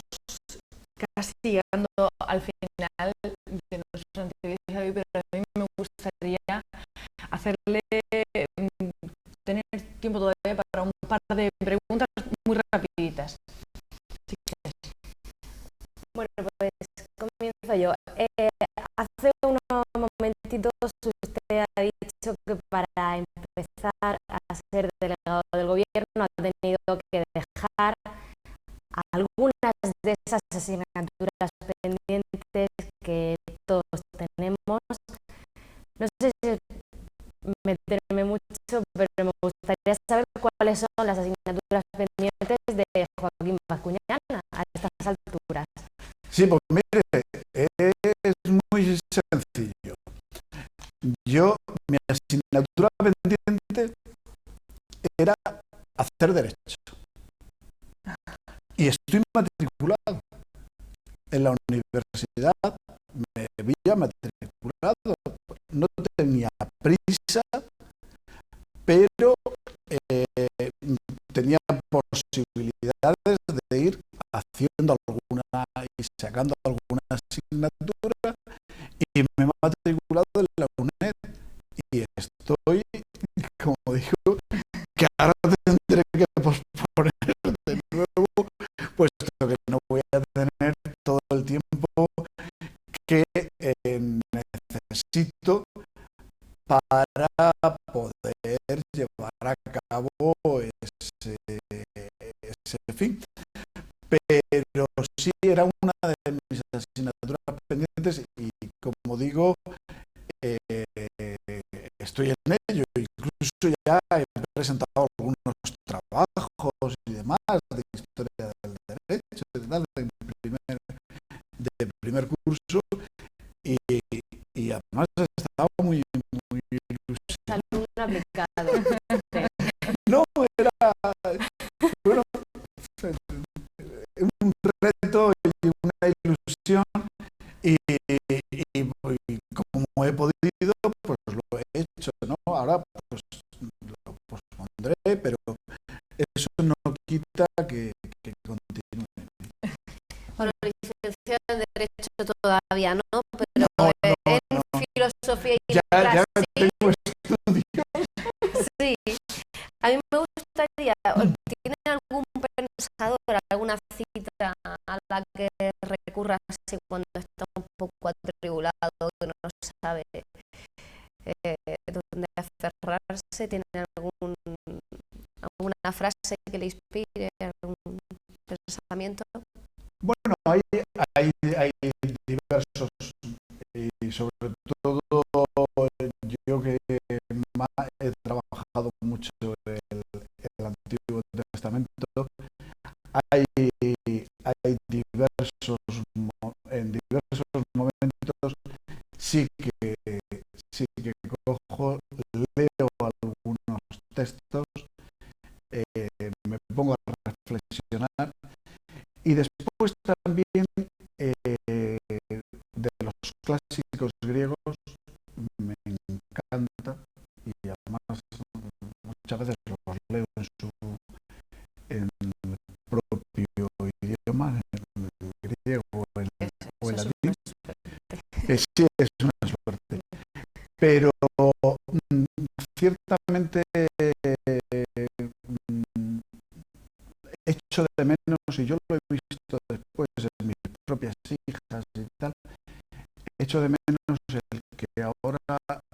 casi llegando al final de nuestra entrevista de hoy, pero a mí me gustaría hacerle tener tiempo todavía para un par de preguntas muy rapiditas. Si quieres. Bueno, pues comienzo yo. Hace unos momentitos usted ha dicho que para empezar a ser delegado del gobierno ha tenido que dejar algunas de esas asignaturas pendientes que todos tenemos. No sé si meterme mucho, pero me gustaría saber cuáles son las asignaturas pendientes de Joaquín Bascuñana a estas alturas. Sí, pues mire, es muy sencillo. Mi asignatura pendiente era hacer derecho. Y estoy matriculado en la universidad, me había matriculado, no tenía prisa, pero tenía posibilidades de ir haciendo alguna y sacando alguna asignatura y me he matriculado en la UNED y estoy, como digo, que ahora tendré que posponer de nuevo, puesto que no voy a tener todo el tiempo que necesito para poder llevar a cabo ese fin. Pero sí era una de mis asignaturas pendientes y, como digo, estoy en ello. Incluso ya he presentado algunos trabajos y demás de historia del derecho, de primer curso, y además estaba muy ilusionado. Alumno aplicado. No, era bueno, un reto y una ilusión, y como he podido, pues lo he hecho, ¿no? Ahora pues lo pospondré, pero eso no quita que continúe. Bueno, licenciado en Derecho todavía no, pero No, en Filosofía y ya Letras tengo estudios. sí. A mí me gustaría, ¿tiene algún pensador, alguna cita a la que recurra así cuando está un poco atribulado, que no sabe dónde aferrarse? ¿Tiene alguna frase que le inspire, algún pensamiento? Bueno, hay diversos, y sobre todo yo que he trabajado mucho el Antiguo Testamento, hay en diversos momentos sí que cojo, leo algunos textos, me pongo a reflexionar, y después también de los clásicos griegos me encanta, y además muchas veces los leo en el propio idioma, en el griego o el latín. Sí, es una suerte. Pero ciertamente echo de menos, y yo lo he visto después en mis propias hijas y tal, echo de menos el que ahora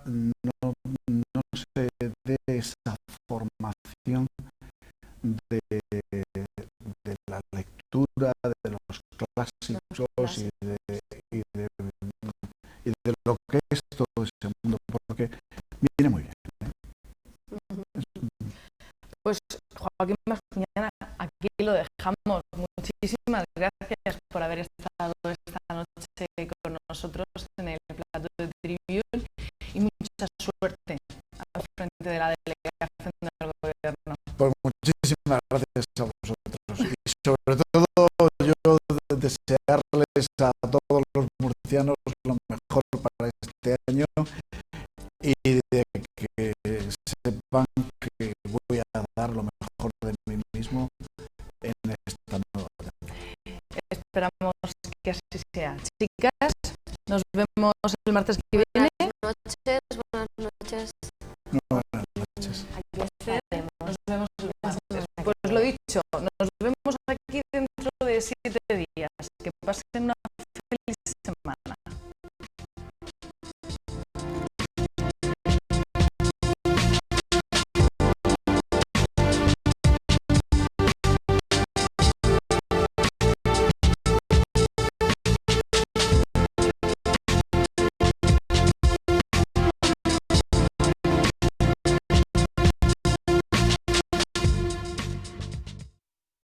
no se dé esa formación de la lectura de los clásicos y de lo que es todo ese mundo, porque viene muy bien. Pues Joaquín Bascuñana, aquí lo dejamos. Muchísimas gracias por haber estado esta noche con nosotros en el plato de Tribune, y mucha suerte al frente de la delegación del gobierno. Pues muchísimas gracias a vosotros, y sobre todo yo desearles a todos los murcianos lo mejor para este año, y de que sepan que voy a dar lo mejor de mí mismo en esta nueva temporada. Esperamos que así sea. Chicas, nos vemos el martes que viene. Buenas noches. Buenas noches. Aquí estaremos. Nos vemos el martes. Pues lo dicho, nos vemos aquí dentro de 7 días. Que pasen una